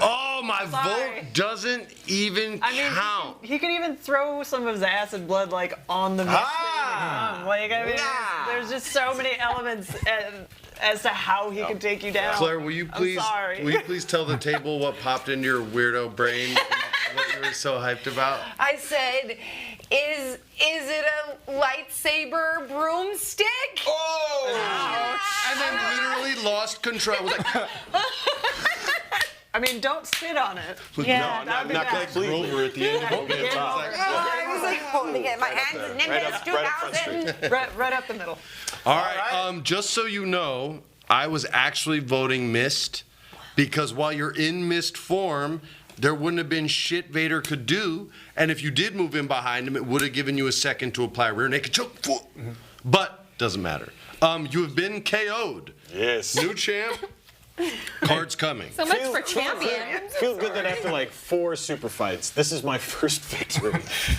Oh, my Sorry. vote doesn't even count. He could even throw some of his acid blood like on the Like, I mean, there's just so many elements as to how he could take you down. Claire, will you please tell the table what popped into your weirdo brain? What you were so hyped about? I said, is it a lightsaber broomstick? Oh! And then literally lost control. I was like, I mean, don't spit on it. Yeah. Not completely. Grover at the end. I was like holding it in my hands. Right up Front Street. Right up the middle. All right. Just so you know, I was actually voting mist because while you're in mist form, there wouldn't have been shit Vader could do, and if you did move in behind him, it would have given you a second to apply a rear naked choke. But doesn't matter. You have been KO'd. Yes. New champ. Cards coming. So much for champion. Feels good that after like 4 super fights, this is my first victory.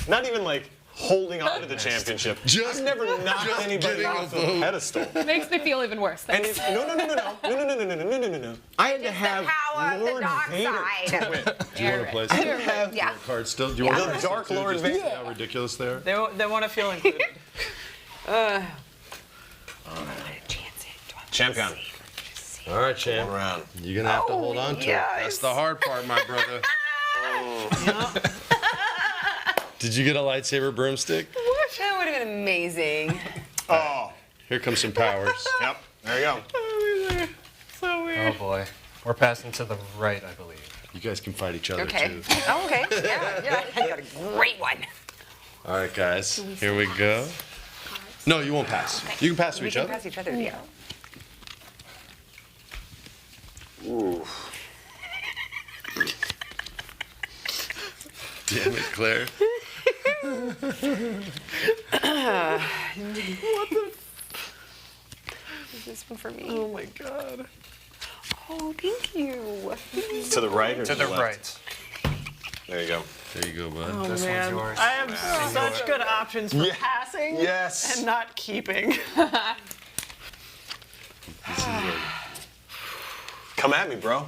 Not even like holding on to the championship. I've never knocked anybody off the pedestal. Makes me feel even worse. And Thanks. no. I had to have Power of the Lord dark Vader. side. Do you want to play I had to have Yeah. cards still? Do you want to the play Dark some too, Lord just to see Vader. how ridiculous they are? They want to feel included. Champion. All right, champ. Around. You're going to have to hold on to it. That's the hard part, my brother. Did you get a lightsaber broomstick? That would have been amazing. Oh. Here comes some powers. Yep. There you go. So weird. Oh boy. We're passing to the right, I believe. You guys can fight each other, Okay. too. Oh, okay. Yeah. You got a great one. All right, guys. Here we go. No, you won't pass. You can pass to We each can other. pass each other. Yeah. Ooh. Damn it, Claire. Is this one for me? Oh my god. Oh, thank you. To the right or To the left? right. There you go. There you go, bud. Oh This man. one's yours. I have such good options for Yeah. passing Yes. and not keeping. Come at me, bro.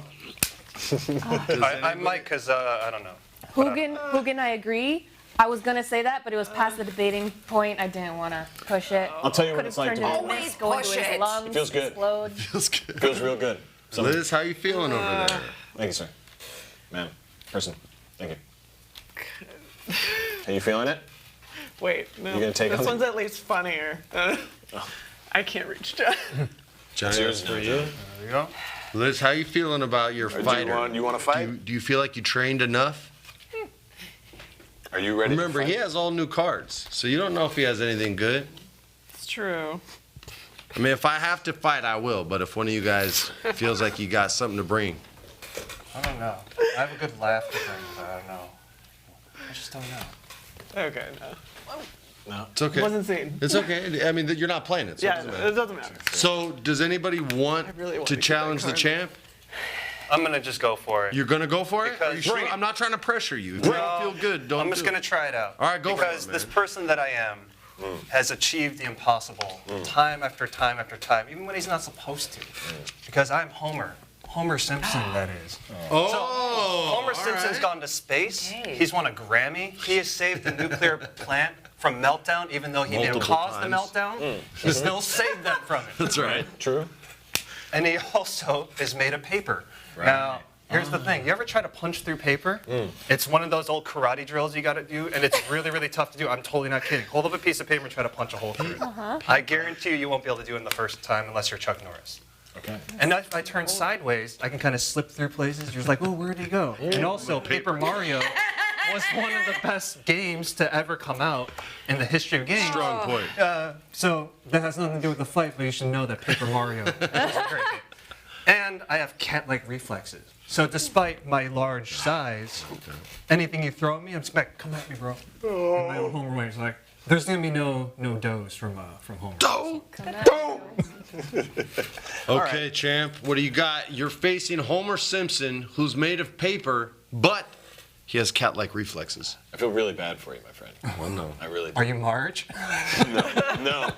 I might, because I don't know. Hugin, I agree. I was gonna say that, but it was past the debating point. I didn't want to push it. I'll tell you what Could it's have like turned to into be. mist, go into push his it. lungs, It feels good. explode. Feels good. Feels real good. So, Liz, how you feeling over there? thank you, sir. Ma'am. Person. Thank you. Are you feeling it? Wait, no. You gonna take this on one's at least funnier. I can't reach John. Johnny, Cheers that's for you. There you go. Liz, how you feeling about your fighter? You want to fight? Do you feel like you trained enough? Are you ready? Remember, to he fight? has all new cards, so you don't know if he has anything good. It's true. I mean, if I have to fight, I will. But if one of you guys feels like you got something to bring, I don't know. I have a good laugh to bring, but I don't know. I just don't know. Okay, no. it's okay. Wasn't seen. It's okay. I mean, you're not playing it, so it Yeah, doesn't matter. it doesn't matter. So, does anybody want really want to to keep challenge that the card. champ? I'm going to just go for it. You're gonna go for it? Are you Because- sure? Bring it. I'm not trying to pressure you. If you don't feel good, don't. I'm just do going it. to try it out. All right, go for it, Because this man. person that I am has achieved the impossible time after time after time, even when he's not supposed to. Because I'm Homer. Homer Simpson, that is. Oh, Homer all Simpson's right. gone to space. Okay. He's won a Grammy. He has saved the nuclear plant from meltdown, even though he didn't Multiple cause the times. meltdown. He still saved them from it. That's right. True. And he also is made of paper. Now, here's the thing. You ever try to punch through paper? It's one of those old karate drills you got to do, and it's really, really tough to do. I'm totally not kidding. Hold up a piece of paper and try to punch a hole through it. I guarantee you won't be able to do it in the first time unless you're Chuck Norris. Okay. And if I turn sideways, I can kind of slip through places. You're just like, oh, where'd he go? And also, Paper Mario was one of the best games to ever come out in the history of games. Strong point. So that has nothing to do with the fight, but you should know that Paper Mario is a great game. And I have cat-like reflexes. So despite my large size, anything you throw at me, I'm just like, come at me, bro. And my Homer Wayne's like, there's gonna be no does from Homer. Okay, champ, what do you got? You're facing Homer Simpson, who's made of paper, but he has cat-like reflexes. I feel really bad for you, my friend. Well, no. I really do. Are you Marge? No.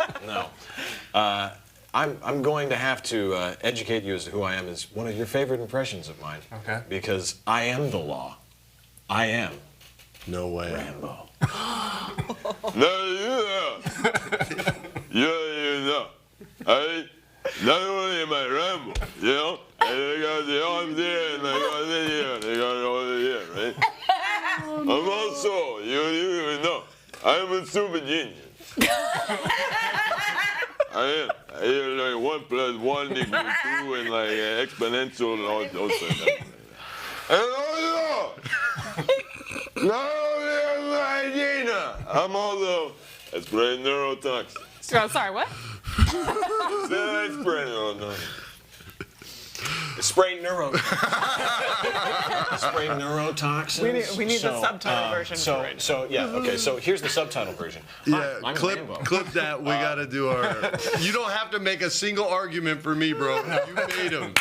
I'm going to have to educate you as to who I am as one of your favorite impressions of mine. Okay. Because I am the law. I am No way. Rambo. Not only am I Rambo, you know, and I got the arms there and I got it here and I got it over here, right? I'm also, you don't even know, I'm a super genius. I am. I hear like 1 + 1 = 2 and like exponential and all those things. And also, not only am I a genius, I'm also a spray neurotoxin. Sorry, what? Spray neurotoxins. We need the subtitle version for it. So here's the subtitle version. Yeah, I'm clip Rambo. that. We gotta do our. You don't have to make a single argument for me, bro. You made them.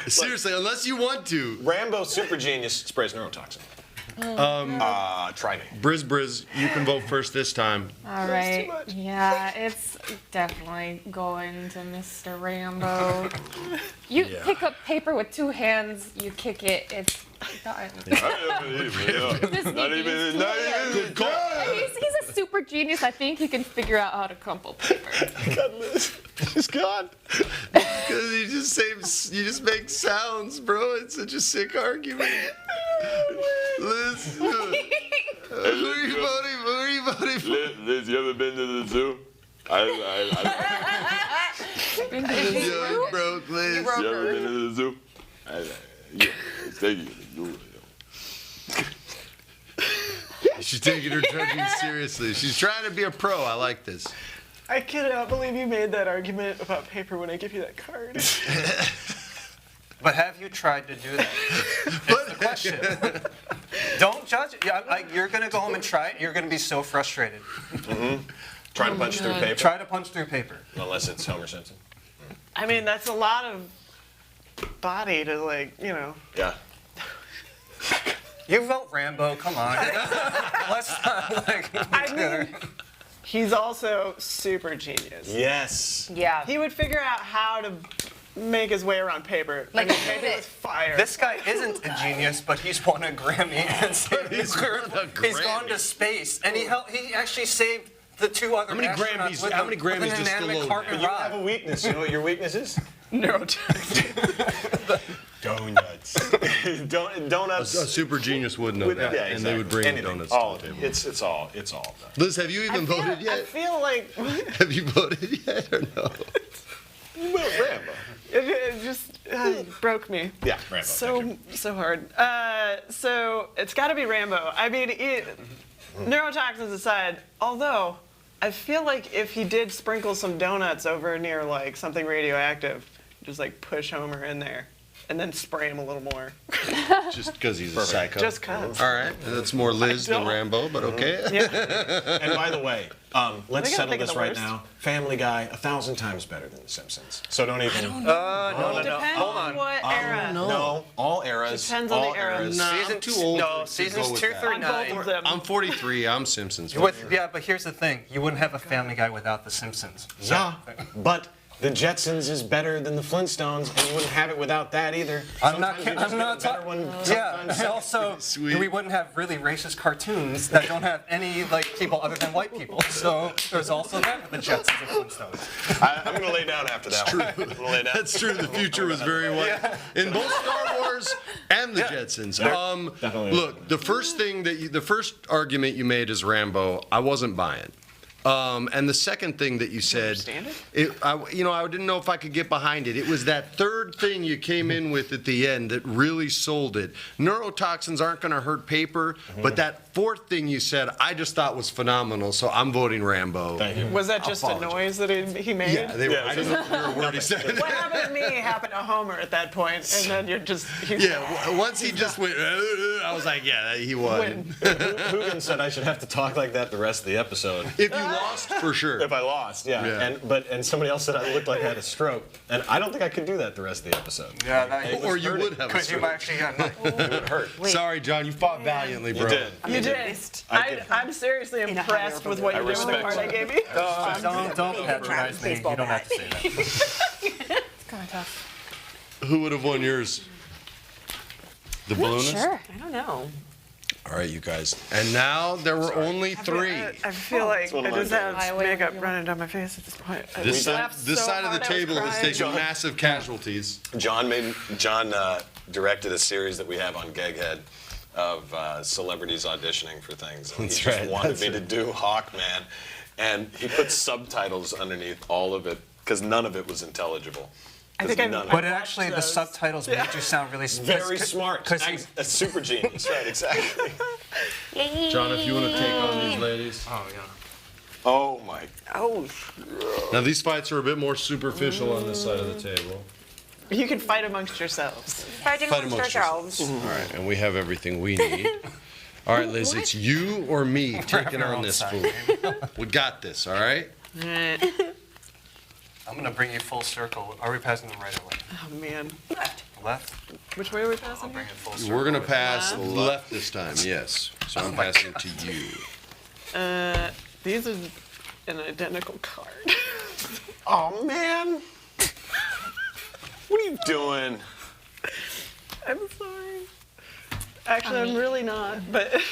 Seriously, unless you want to. Rambo super genius sprays neurotoxin. Try me. Briz, you can vote first this time. All right. Yeah, it's definitely going to Mr. Rambo. You pick up paper with 2 hands, you kick it, it's done. Not even. He's a super genius. I think he can figure out how to crumple paper. He's gone. Because you just make sounds, bro. It's such a sick argument. Liz, who are you voting for? Liz, you ever been to the zoo? Yo, bro, Liz. You ever been to the zoo? Thank you. She's taking her judging seriously. She's trying to be a pro. I like this. I cannot believe you made that argument about paper when I give you that card. But have you tried to do that? That's the question. Don't judge it. You're going to go home and try it. You're going to be so frustrated. Try to punch through paper. Try to punch through paper. Unless it's Homer Simpson. I mean, that's a lot of body to, like, you know. Yeah. You vote Rambo. Come on. Let's not, like, I mean, he's also super genius. Yes. Yeah. He would figure out how to make his way around paper. Like I mean, paper is fire. This guy isn't a genius, but he's won a Grammy and saved He's nuclear. won a He's Grammy. gone to space, and he actually saved the 2 other How many astronauts Grammys- with how a- many with Grammys an does inanimate Stallone carbon have? You have a rod. weakness. You know what your weakness is? Neurotoxin. Donuts. A Donuts. super genius would know that, Yeah, and they would bring Anything. donuts All to of the it. table. It's all done. Liz, have you even voted I yet? feel like Have you voted yet or no? Well, Rambo. it just broke me. Yeah, Rambo. thank you. So hard. So it's got to be Rambo. I mean, neurotoxins aside, although I feel like if he did sprinkle some donuts over near like something radioactive, just like push Homer in there and then spray him a little more. Just because he's a psycho. Just cause. All right, that's more Liz than don't. Rambo, but okay. Yeah. And by the way, let's gotta settle think of this the right worst. now. Family Guy, 1,000 times better than The Simpsons. So don't even. Depends Hold on. on what era. No, all eras. Depends on all the era. eras. Nah, I'm Season too old No, to seasons go with 2 that. through On both 9. of them. I'm 43. I'm Simpsons. Yeah, but here's the thing: you wouldn't have a Family Guy without The Simpsons. So- Yeah, but The Jetsons is better than The Flintstones, and you wouldn't have it without that either. I'm not. Sometimes you just I'm get not a better talking. one. Yeah, Sometimes. and also Sweet. we wouldn't have really racist cartoons that don't have any like people other than white people. So there's also that with the Jetsons and Flintstones. I'm going to lay down after that one. I'm gonna lay down. That's true. The future was very white in both Star Wars and the Jetsons. Definitely. Look, the first argument you made is Rambo. I wasn't buying. And the second thing that you said, I didn't know if I could get behind it. It was that third thing you came in with at the end that really sold it. Neurotoxins aren't going to hurt paper, but that fourth thing you said, I just thought was phenomenal. So I'm voting Rambo. Thank you. Was that just a noise that he made? Yeah, I didn't hear a word he said. What happened to me happened to Homer at that point, and then you're just. Once he just went, I was like, yeah, he won. Hugin said I should have to talk like that the rest of the episode. If you lost, for sure. If I lost, yeah. And somebody else said I looked like I had a stroke, and I don't think I could do that the rest of the episode. Yeah, that, Or you would have a because you stroke. might actually got It would hurt. Sorry, John, you fought valiantly, bro. You did. You did. I'm seriously impressed with what you did with the card I gave you. don't patronize me. You don't have to say that. It's kind of tough. Who would have won yours? The balloonist? Sure. I don't know. All right, you guys. And now there were only three. I feel like one I of my just have favorites. makeup running down my face at this point. I This laughed side of the hard, I was table is crying. taking massive casualties. John directed a series that we have on Gegghead of celebrities auditioning for things. And That's he just right, wanted that's me to do Hawkman, and he put subtitles underneath all of it because none of it was intelligible. I think None of But it. actually, the those. subtitles made you sound really Very smart. A super genius, right? Exactly. John, if you want to take on these ladies. Oh yeah. Oh my. Oh, Now, these fights are a bit more superficial on this side of the table. you can fight amongst yourselves. Fighting Fight amongst amongst ourselves. All right, and we have everything we need. All right, Liz, it's you or me taking your on own this side. fool. We got this, all right? I'm gonna bring you full circle. Are we passing them right away? Oh man, Left? Which way are we I'll passing? bring it full circle. We're going to pass left this time, yes. So I'm passing to you. These are an identical card. Oh man. What are you doing? I'm sorry. Actually, I'm really not, but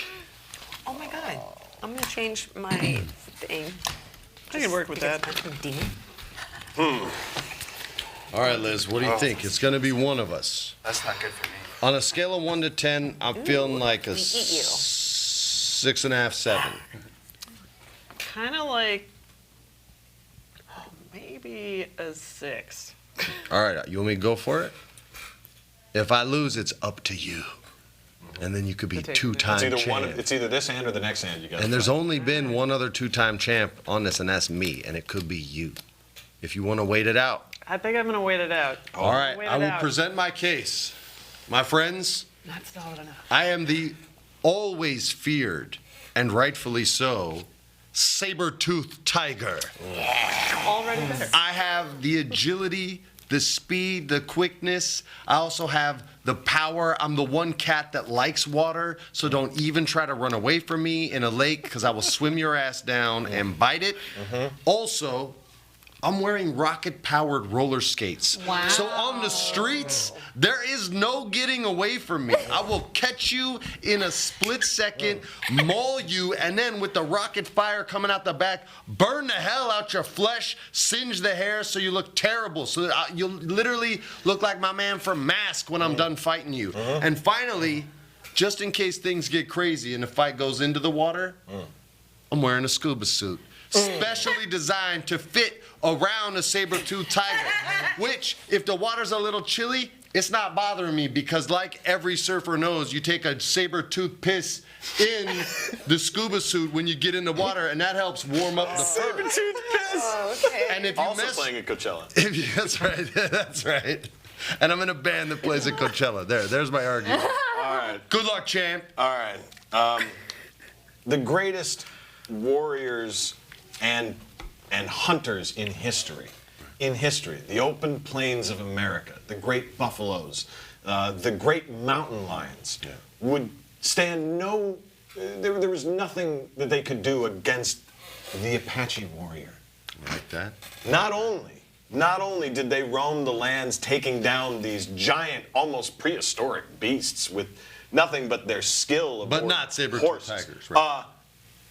Oh my god. I'm gonna change my thing. I can work with that. I'm a demon. All right, Liz, what do you think? It's going to be one of us. That's not good for me. On a scale of 1 to 10, I'm feeling like a we eat you. 6.5, 7. Kind of like maybe a 6. All right, you want me to go for it? If I lose, it's up to you. And then you could be It's two-time It's champ. it's either this hand or the next hand. You got. And there's only been one other two-time champ on this, and that's me, and it could be you. If you want to wait it out. I think I'm gonna wait it out. All right, Wait I it will out. present my case. My friends, Not solid enough. I am the always feared, and rightfully so, saber-toothed tiger. Already there. I have the agility, the speed, the quickness. I also have the power. I'm the one cat that likes water, so don't even try to run away from me in a lake because I will swim your ass down and bite it. Also, I'm wearing rocket-powered roller skates. Wow. So on the streets, there is no getting away from me. I will catch you in a split second, maul you, and then with the rocket fire coming out the back, burn the hell out your flesh, singe the hair so you look terrible. So that you'll literally look like my man from Mask when I'm done fighting you. And finally, just in case things get crazy and the fight goes into the water, I'm wearing a scuba suit. Specially designed to fit around a saber-toothed tiger, which, if the water's a little chilly, it's not bothering me because, like every surfer knows, you take a saber-toothed piss in the scuba suit when you get in the water, and that helps warm up the fur. Saber-toothed piss. Oh, okay. And if you Also miss, playing at Coachella. that's right, that's right. And I'm in a band that plays at Coachella. There's my argument. All right. Good luck, champ. All right. The greatest warriors and hunters in history. The open plains of America, the great buffaloes, the great mountain lions would stand no. There was nothing that they could do against the Apache warrior. Like that? Not only did they roam the lands taking down these giant, almost prehistoric beasts with nothing but their skill But aboard not saber-toothed horses. tigers, right?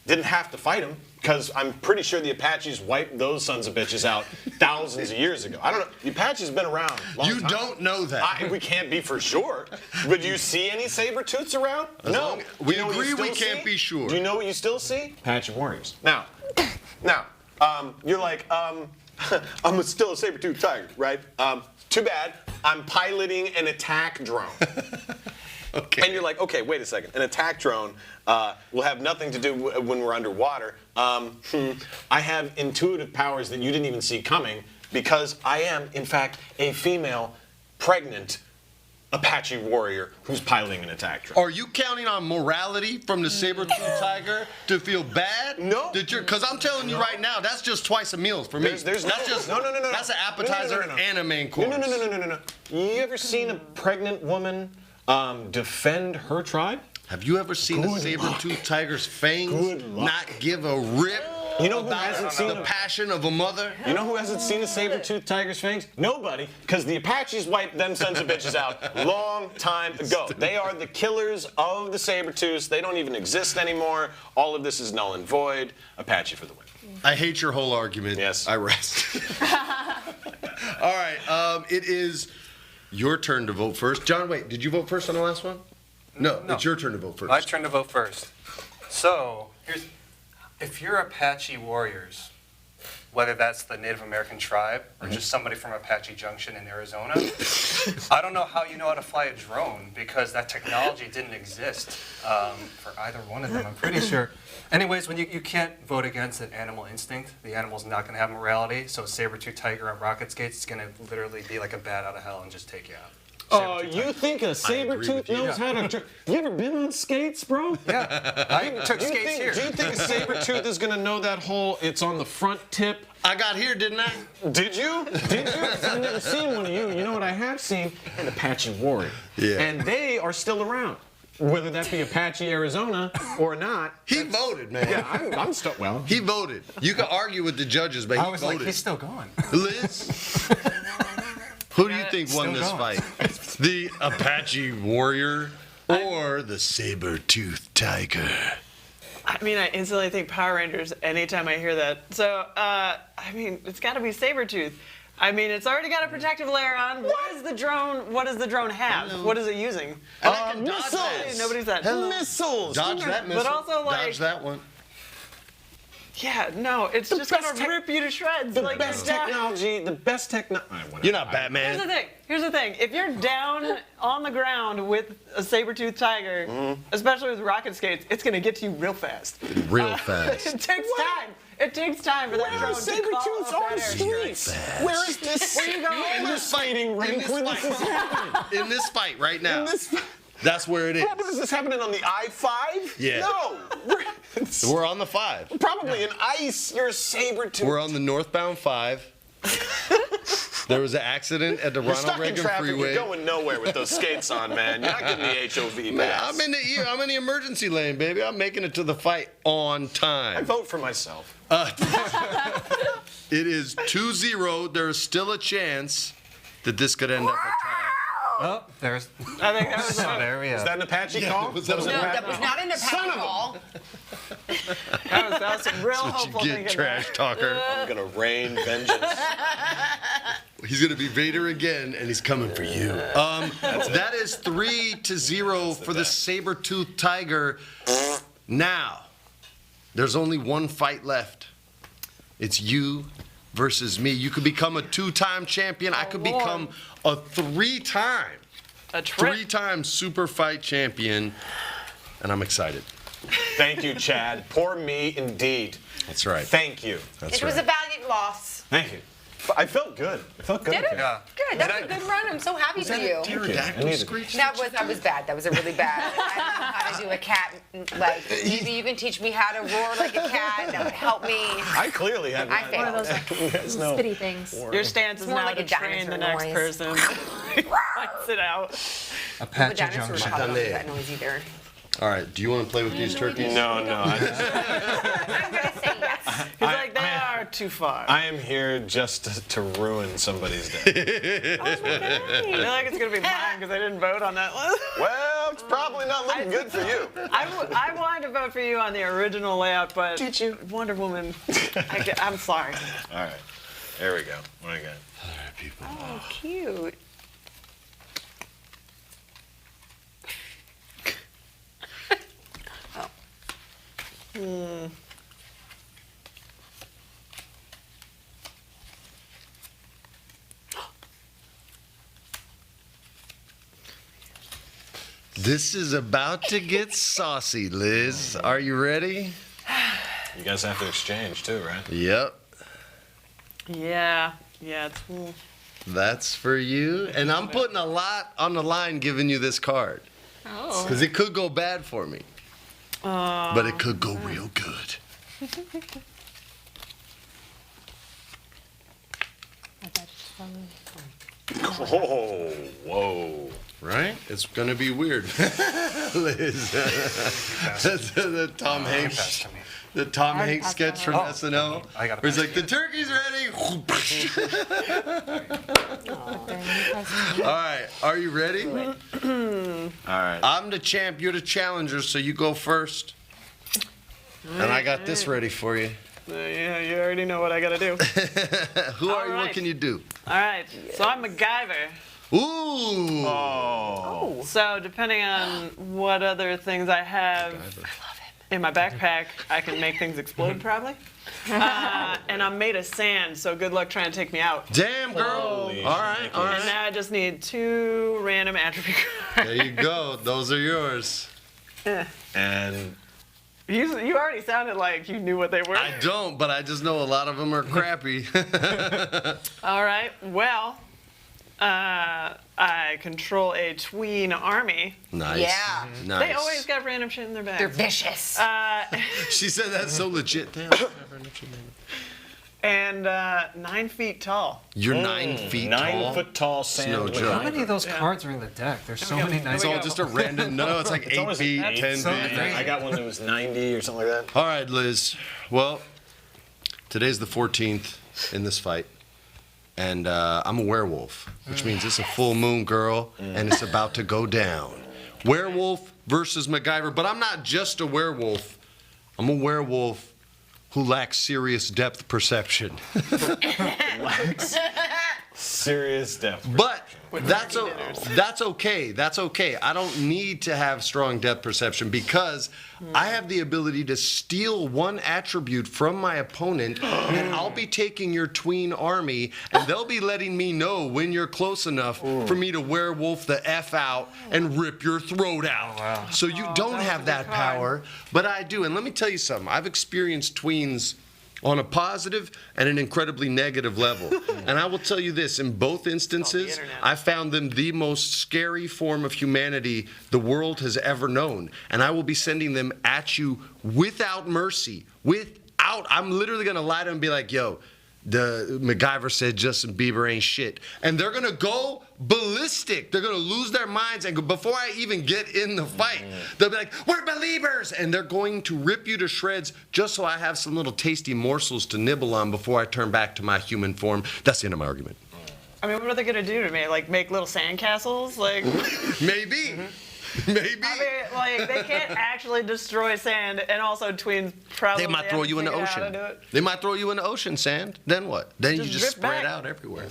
Didn't have to fight them because I'm pretty sure the Apaches wiped those sons of bitches out thousands of years ago. I don't know. The Apaches been around a long You time. don't know that. We can't be for sure. But do you see any saber-tooths around? No. We You know what you agree we still can't see? be sure. Do you know what you still see? Apache warriors. Now, Now, you're like, I'm still a saber-toothed tiger, right? Too bad. I'm piloting an attack drone. Okay. And you're like, okay, wait a second. An attack drone will have nothing to do when we're underwater. I have intuitive powers that you didn't even see coming because I am, in fact, a female, pregnant Apache warrior who's piloting an attack drone. Are you counting on morality from the saber-toothed tiger to feel bad? No. Because I'm telling you right now, that's just twice a meal for me. There's that's no, just no. That's an appetizer and a main course. No. You ever seen a pregnant woman defend her tribe? Have you ever seen a Good saber-toothed tiger's fangs Good luck. not give a rip You know who about hasn't seen the passion of a mother? You know who hasn't seen a saber-toothed tiger's fangs? Nobody, because the Apaches wiped them sons of bitches out long time ago. They are the killers of the saber-tooths. They don't even exist anymore. All of this is null and void. Apache for the win. I hate your whole argument. Yes. I rest. All right. It is your turn to vote first. John, wait. Did you vote first on the last one? No. It's your turn to vote first. My turn to vote first. So, if you're Apache warriors, whether that's the Native American tribe or just somebody from Apache Junction in Arizona, I don't know how you know how to fly a drone because that technology didn't exist for either one of them, I'm pretty sure. Anyways, when you can't vote against an animal instinct, the animal's not going to have morality, so a saber-toothed tiger on rocket skates is going to literally be like a bat out of hell and just take you out. Oh, you think a saber-tooth knows how to... You ever been on skates, bro? Yeah, I took skates here. Do you think a saber-tooth is going to know that whole, it's on the front tip? I got here, didn't I? Did you? Did you? I've never seen one of you. You know what I have seen? An Apache warrior. Yeah. And they are still around. Whether that be Apache, Arizona, or not. He voted, man. Yeah, I'm still... Well... He voted. You can argue with the judges, but I he was voted. like, he's still going. Liz? Who do you think won this going. fight? The Apache warrior or the saber-toothed tiger? I mean, I instantly think Power Rangers anytime I hear that. So, I mean, it's got to be Sabretooth. I mean, it's already got a protective layer on. What does the drone have? Hello. What is it using? And I can dodge missiles. that. Nobody's that. Missiles! Dodge that missile. But also, like- Dodge that one. Yeah, no, it's just best gonna rip you to shreds. The like best you're down. technology, the best technology... You're not Batman. Here's the thing. If you're down on the ground with a saber-toothed tiger, especially with rocket skates, it's gonna get to you real fast. Real fast. It takes time. It takes time for that Where drone are to saber-tooths call on up that area. streets? Where is this? Where you going? In this fight. Skating rink where this is happening. In this fight right now. In this... That's where it is. What is this happening on the I-5? Yeah. No. We're on the 5. Probably in ice. You're a saber-tooth. We're on the northbound 5. There was an accident at the You're Ronald stuck in Reagan traffic. Freeway. You're going nowhere with those skates on, man. You're not getting the HOV Man, pass. I'm in the emergency lane, baby. I'm making it to the fight on I time. vote for myself. It is 2-0. There is still a chance that this could end up a tie. Oh, there's. I think that was There we Is go. that an Apache call? was that a- No, that was not an Apache call. that was some real What hopeful you get, thinking. trash talker. I'm gonna rain vengeance. He's gonna be Vader again, and he's coming for you. That is 3-0 for the saber-toothed tiger. Now, there's only one fight left. It's you versus me. You could become a 2-time champion. I could Lord. become a 3-time Superfight champion, and I'm excited. Thank you, Chad. Poor me indeed. That's right. Thank you. That's It was a valiant loss. Thank you. I felt good. I felt good. Did it? Yeah. Good. That was a good run. I'm so happy for you. Pterodactyl screech? That was bad. That was a really bad. I don't know how to do a cat. Like maybe you can teach me how to roar like a cat. That would help me. I clearly had I One of failed. those Yes, no. spitty things. Your stance is more now like to a train the dinosaur next noise. person. Fights it out. The Apache dinosaurs Junction. probably don't do that noise either. All right, do you want to play with these turkeys? No. I'm gonna say yes. He's like, they are too far. I am here just to ruin somebody's day. I feel like it's gonna be mine because I didn't vote on that list. Well, it's probably not looking good for you. I wanted to vote for you on the original layout, but Did you? Wonder Woman. I'm sorry. All right. There we go. What do I got? Oh, cute. This is about to get saucy, Liz. Are you ready? You guys have to exchange too, right? Yep. Yeah, it's That's for you. And I'm putting a lot on the line giving you this card. Oh. Because it could go bad for me. But it could go real good. Oh, whoa. Right? It's going to be weird. Liz. the Tom Hanks. The Tom Hanks sketch from SNL. I got where he's like, the turkey's ready. All right. Are you ready? All right. I'm the champ. You're the challenger, so you go first. And I got this ready for you. yeah, you already know what I gotta do. Who are you? right. What can you do? All right, so I'm MacGyver. Ooh. Oh. So depending on what other things I have in my backpack, I can make things explode probably. And I'm made of sand, so good luck trying to take me out. Damn, girl. Holy All right. All And right. now I just need 2 random attribute cards. There you go. Those are yours. And You already sounded like you knew what they were. I don't, but I just know a lot of them are crappy. All right, well, I control a tween army. Nice. Yeah. Nice. They always got random shit in their They're bags. vicious. She said that's so legit. Damn. And 9 feet tall. You're 9 feet 9 tall. foot tall no sand. joke. How many of those cards are in the deck? There's so many nice It's all just a random. No, it's like 8 always feet, 8, 10 so feet. crazy. I got one that was 90 or something like that. All right, Liz. Well, today's the 14th in this fight. And I'm a werewolf, which means it's a full moon, girl, and it's about to go down. Werewolf versus MacGyver. But I'm not just a werewolf. I'm a werewolf who lacks serious depth perception. Serious depth. But that's okay. That's okay. I don't need to have strong depth perception because I have the ability to steal one attribute from my opponent, and I'll be taking your tween army, and they'll be letting me know when you're close enough for me to werewolf the F out and rip your throat out. So you don't have that power, but I do. And let me tell you something. I've experienced tweens on a positive and an incredibly negative level. And I will tell you this, in both instances, internet. I found them the most scary form of humanity the world has ever known. And I will be sending them at you without mercy. I'm literally gonna lie to them and be like, yo, the MacGyver said Justin Bieber ain't shit. And they're gonna go ballistic. They're gonna lose their minds, and before I even get in the fight, they'll be like, we're believers! And they're going to rip you to shreds just so I have some little tasty morsels to nibble on before I turn back to my human form. That's the end of my argument. I mean, what are they gonna do to me? Like make little sandcastles? Like, Maybe. Maybe. I mean, like they can't actually destroy sand, and also tweens probably. They might throw you in the haven't figured ocean. out how to do it. They might throw you in the ocean, Sand. Then what? Then you Just just drift spread back. out everywhere.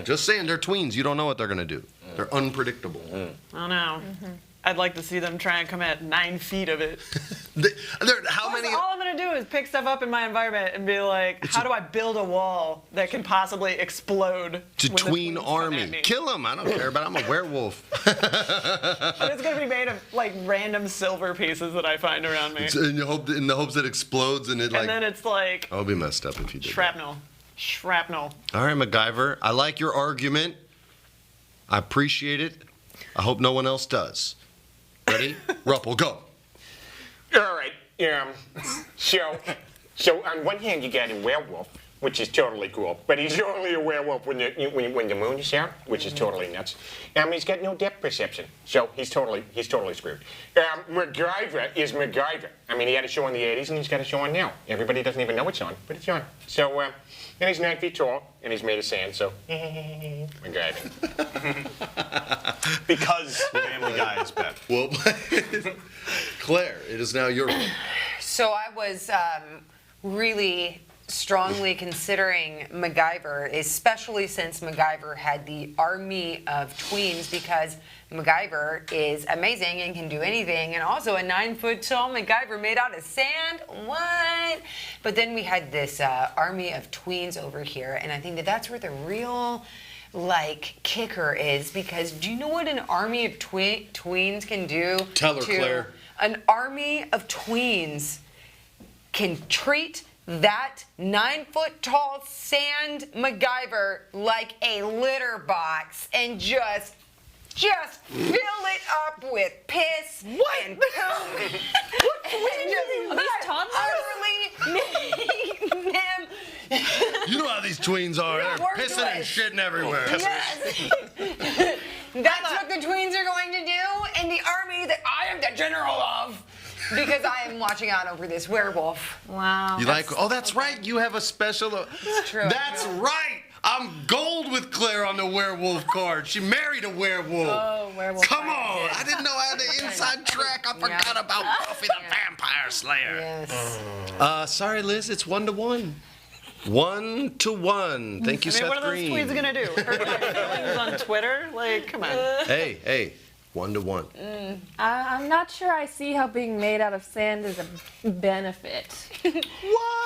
Just saying, they're tweens. You don't know what they're gonna do. They're unpredictable. I don't know. I'd like to see them try and come at 9 feet of it. How many? All I'm gonna do is pick stuff up in my environment and be like, how do I build a wall that can possibly explode? To when the tween tweens come army. at me? Kill them. I don't care, but I'm a werewolf. But it's gonna be made of like random silver pieces that I find around me. in the hopes it explodes and it And then it's like I'll be messed up if you did. shrapnel. Shrapnel. All right, MacGyver. I like your argument. I appreciate it. I hope no one else does. Ready? Ruppel, go. All right. So on one hand, you got a werewolf, which is totally cool, but he's only a werewolf when the moon is out, which is totally nuts. He's got no depth perception, so he's totally screwed. MacGyver is MacGyver. I mean, he had a show in the '80s, and he's got a show on now. Everybody doesn't even know it's on, but it's on. So, and he's 9 feet tall, and he's made of sand, so MacGyver. Because Family Guy is better. Well, Claire, it is now your turn. So I was really strongly considering MacGyver, especially since MacGyver had the army of tweens, because MacGyver is amazing and can do anything, and also a 9 foot tall MacGyver made out of sand. What? But then we had this army of tweens over here, and I think that that's where the real like kicker is, because do you know what an army of tweens can do? Tell her, Claire. An army of tweens can treat that 9-foot-tall sand MacGyver like a litter box and just fill it up with piss and poop. And just Are these toddlers? utterly make them You know how these tweens are. They're pissing and shitting everywhere. Yes. That's what the tweens are going to do in the army that I am the general of. Because I am watching out over this werewolf. Wow. You like? Oh, that's right. You have a special. It's true. That's right. I'm gold with Claire on the werewolf card. She married a werewolf. Oh, werewolf. Come on. I didn't know I had the inside track. I forgot about Buffy the Vampire Slayer. Yes. Sorry, Liz. It's 1-1. 1-1. Thank you, I mean, Seth what are those Green. tweens gonna do? Hurt my feelings on Twitter? Like, come on. Hey. 1-1. I'm not sure I see how being made out of sand is a benefit.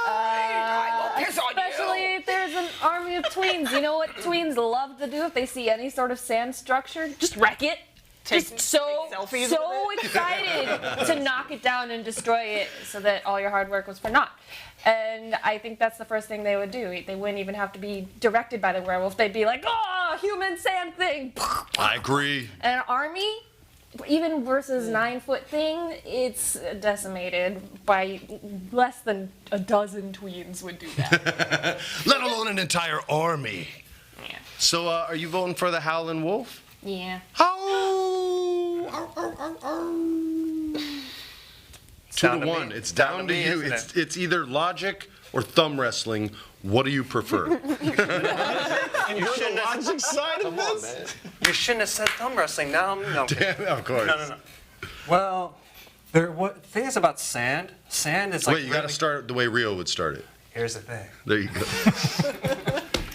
I will piss on you. Especially if there's an army of tweens. You know what tweens love to do if they see any sort of sand structure? Just wreck it. Just so selfies excited to knock it down and destroy it so that all your hard work was for naught. And I think that's the first thing they would do. They wouldn't even have to be directed by the werewolf. They'd be like, oh, human sand thing. I agree. And an army, even versus 9-foot thing, it's decimated by less than a dozen tweens would do that. Let alone an entire army. Yeah. So, are you voting for the Howlin' Wolf? Yeah. Two down to to one. me. It's down to you. Isn't It's either logic or thumb wrestling. What do you prefer? You're the logic side of this? You shouldn't have said thumb wrestling. Now, no. Damn, of course. No. Well, thing is about sand. Sand is like. Wait, you got to start the way Rio would start it. Here's the thing. There you go.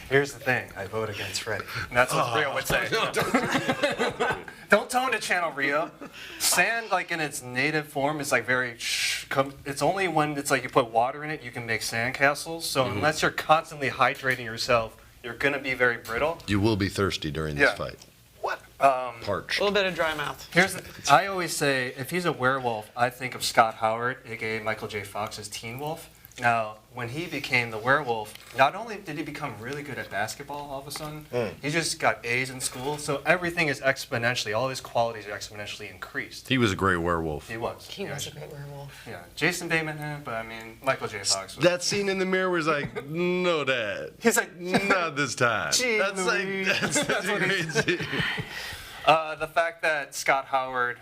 Here's the thing. I vote against Freddy. And that's what Rio would say. Don't tell him to channel Rio. Sand, like in its native form, is like very. It's only when it's like you put water in it, you can make sand castles. So unless you're constantly hydrating yourself, you're gonna be very brittle. You will be thirsty during this Yeah. fight. What? Parched. A little bit of dry mouth. I always say, if he's a werewolf, I think of Scott Howard, aka Michael J. Fox, as Teen Wolf. Now, when he became the werewolf, not only did he become really good at basketball all of a sudden, he just got A's in school, so everything is exponentially, all his qualities are exponentially increased. He was a great werewolf. He was. He was a great werewolf. Yeah. Jason Bateman, but I mean, Michael J. Fox was. That scene in the mirror was like, no, Dad. He's like, Not this time. Gee, That's Louise. like, that's such a great scene. the fact that Scott Howard,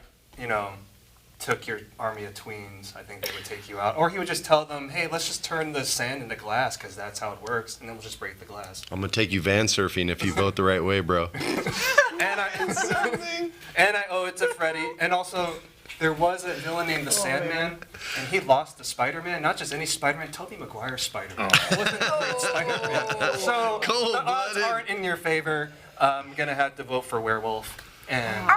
took your army of tweens, I think they would take you out. Or he would just tell them, hey, let's just turn the sand into glass, because that's how it works, and then we'll just break the glass. I'm going to take you van surfing if you vote the right way, bro. And I owe it to Freddy. And also, there was a villain named the Sandman, and he lost to Spider-Man. Not just any Spider-Man, Tobey Maguire's Spider-Man. It wasn't a great Spider-Man. So the odds Cold-blooded. aren't in your favor. I'm going to have to vote for Werewolf. And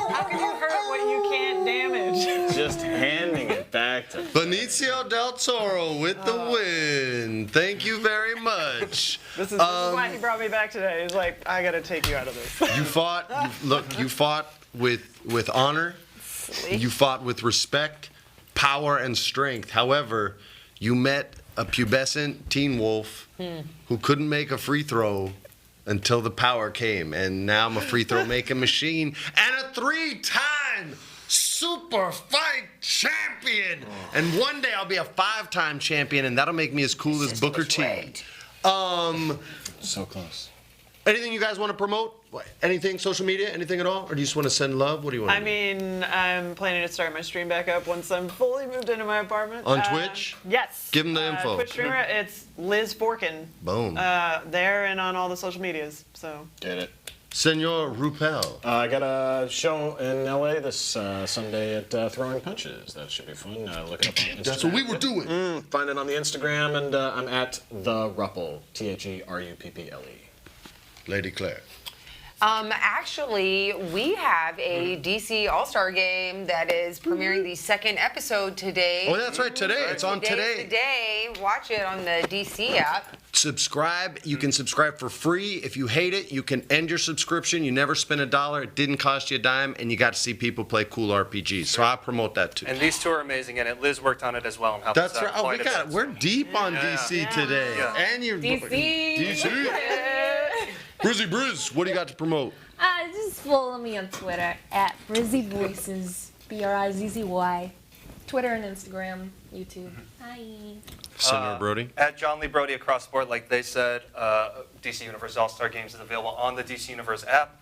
How can you hurt what you can't damage? Just handing it back to Benicio del Toro with the win. Thank you very much. This is why he brought me back today. He's like, I gotta take you out of this. You fought with honor. You fought with respect, power, and strength. However, you met a pubescent teen wolf who couldn't make a free throw until the power came. And now I'm a free throw making machine and a 3-time Superfight champion. And one day I'll be a 5-time champion, and that'll make me as cool as Booker T. So close. Anything you guys want to promote? Anything, social media, anything at all? Or do you just want to send love? What do you want to I do? mean, I'm planning to start my stream back up once I'm fully moved into my apartment. On Twitch? Yes. Give 'em the info. Twitch streamer, it's Liz Forkin. Boom. There and on all the social medias. So. Get it. Senor Rupel. I got a show in LA this Sunday at Throwing Punches. That should be fun. Look it up on Instagram. That's what we were doing. Find it on the Instagram, and I'm at the Rupple, TheRupple. Lady Claire. Actually, we have a DC All-Star game that is premiering the second episode today. Oh, that's right. Today. It's on Today's today. the day. Watch it on the DC app. Subscribe. You can subscribe for free. If you hate it, you can end your subscription. You never spend $1. It didn't cost you a dime, and you got to see people play cool RPGs. So I promote that too. And these two are amazing, and Liz worked on it as well and helped us That's out right. Oh, quite we a got. bit. We're deep on DC today, Yeah. and you're DC. Brizzy Briz, what do you got to promote? Just follow me on Twitter at Brizzy Voices, BRIZZY. Twitter and Instagram, YouTube. Hi. Senator Brody. At John Lee Brody across the board, like they said, DC Universe All-Star Games is available on the DC Universe app.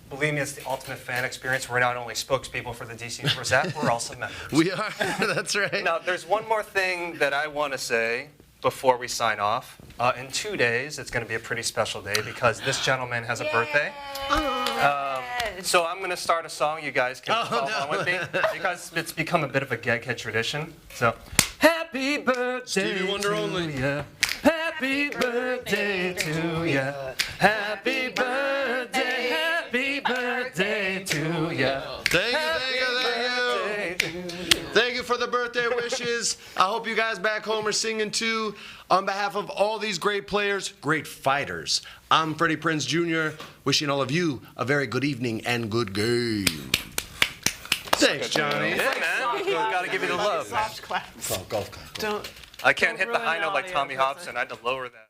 Believe me, it's the ultimate fan experience. We're not only spokespeople for the DC Universe app, we're also members. We are. That's right. Now, there's one more thing that I want to say before we sign off. In 2 days, it's going to be a pretty special day because this gentleman has a birthday. So I'm going to start a song. You guys can follow along with me because it's become a bit of a Gegghead tradition. So, happy birthday Stevie Wonder only. ya. Happy birthday to ya. Happy birthday, happy birthday to ya. Thank you. Thank you for the birthday wishes. I hope you guys back home are singing too. On behalf of all these great players, great fighters, I'm Freddie Prinze Jr., wishing all of you a very good evening and good game. Thanks, Johnny. Yeah, man. Gotta give you the love, man. Soft claps. Golf clap. Don't. I can't hit the ruin high the note like audio, Tommy that's Hobson. I had to lower that.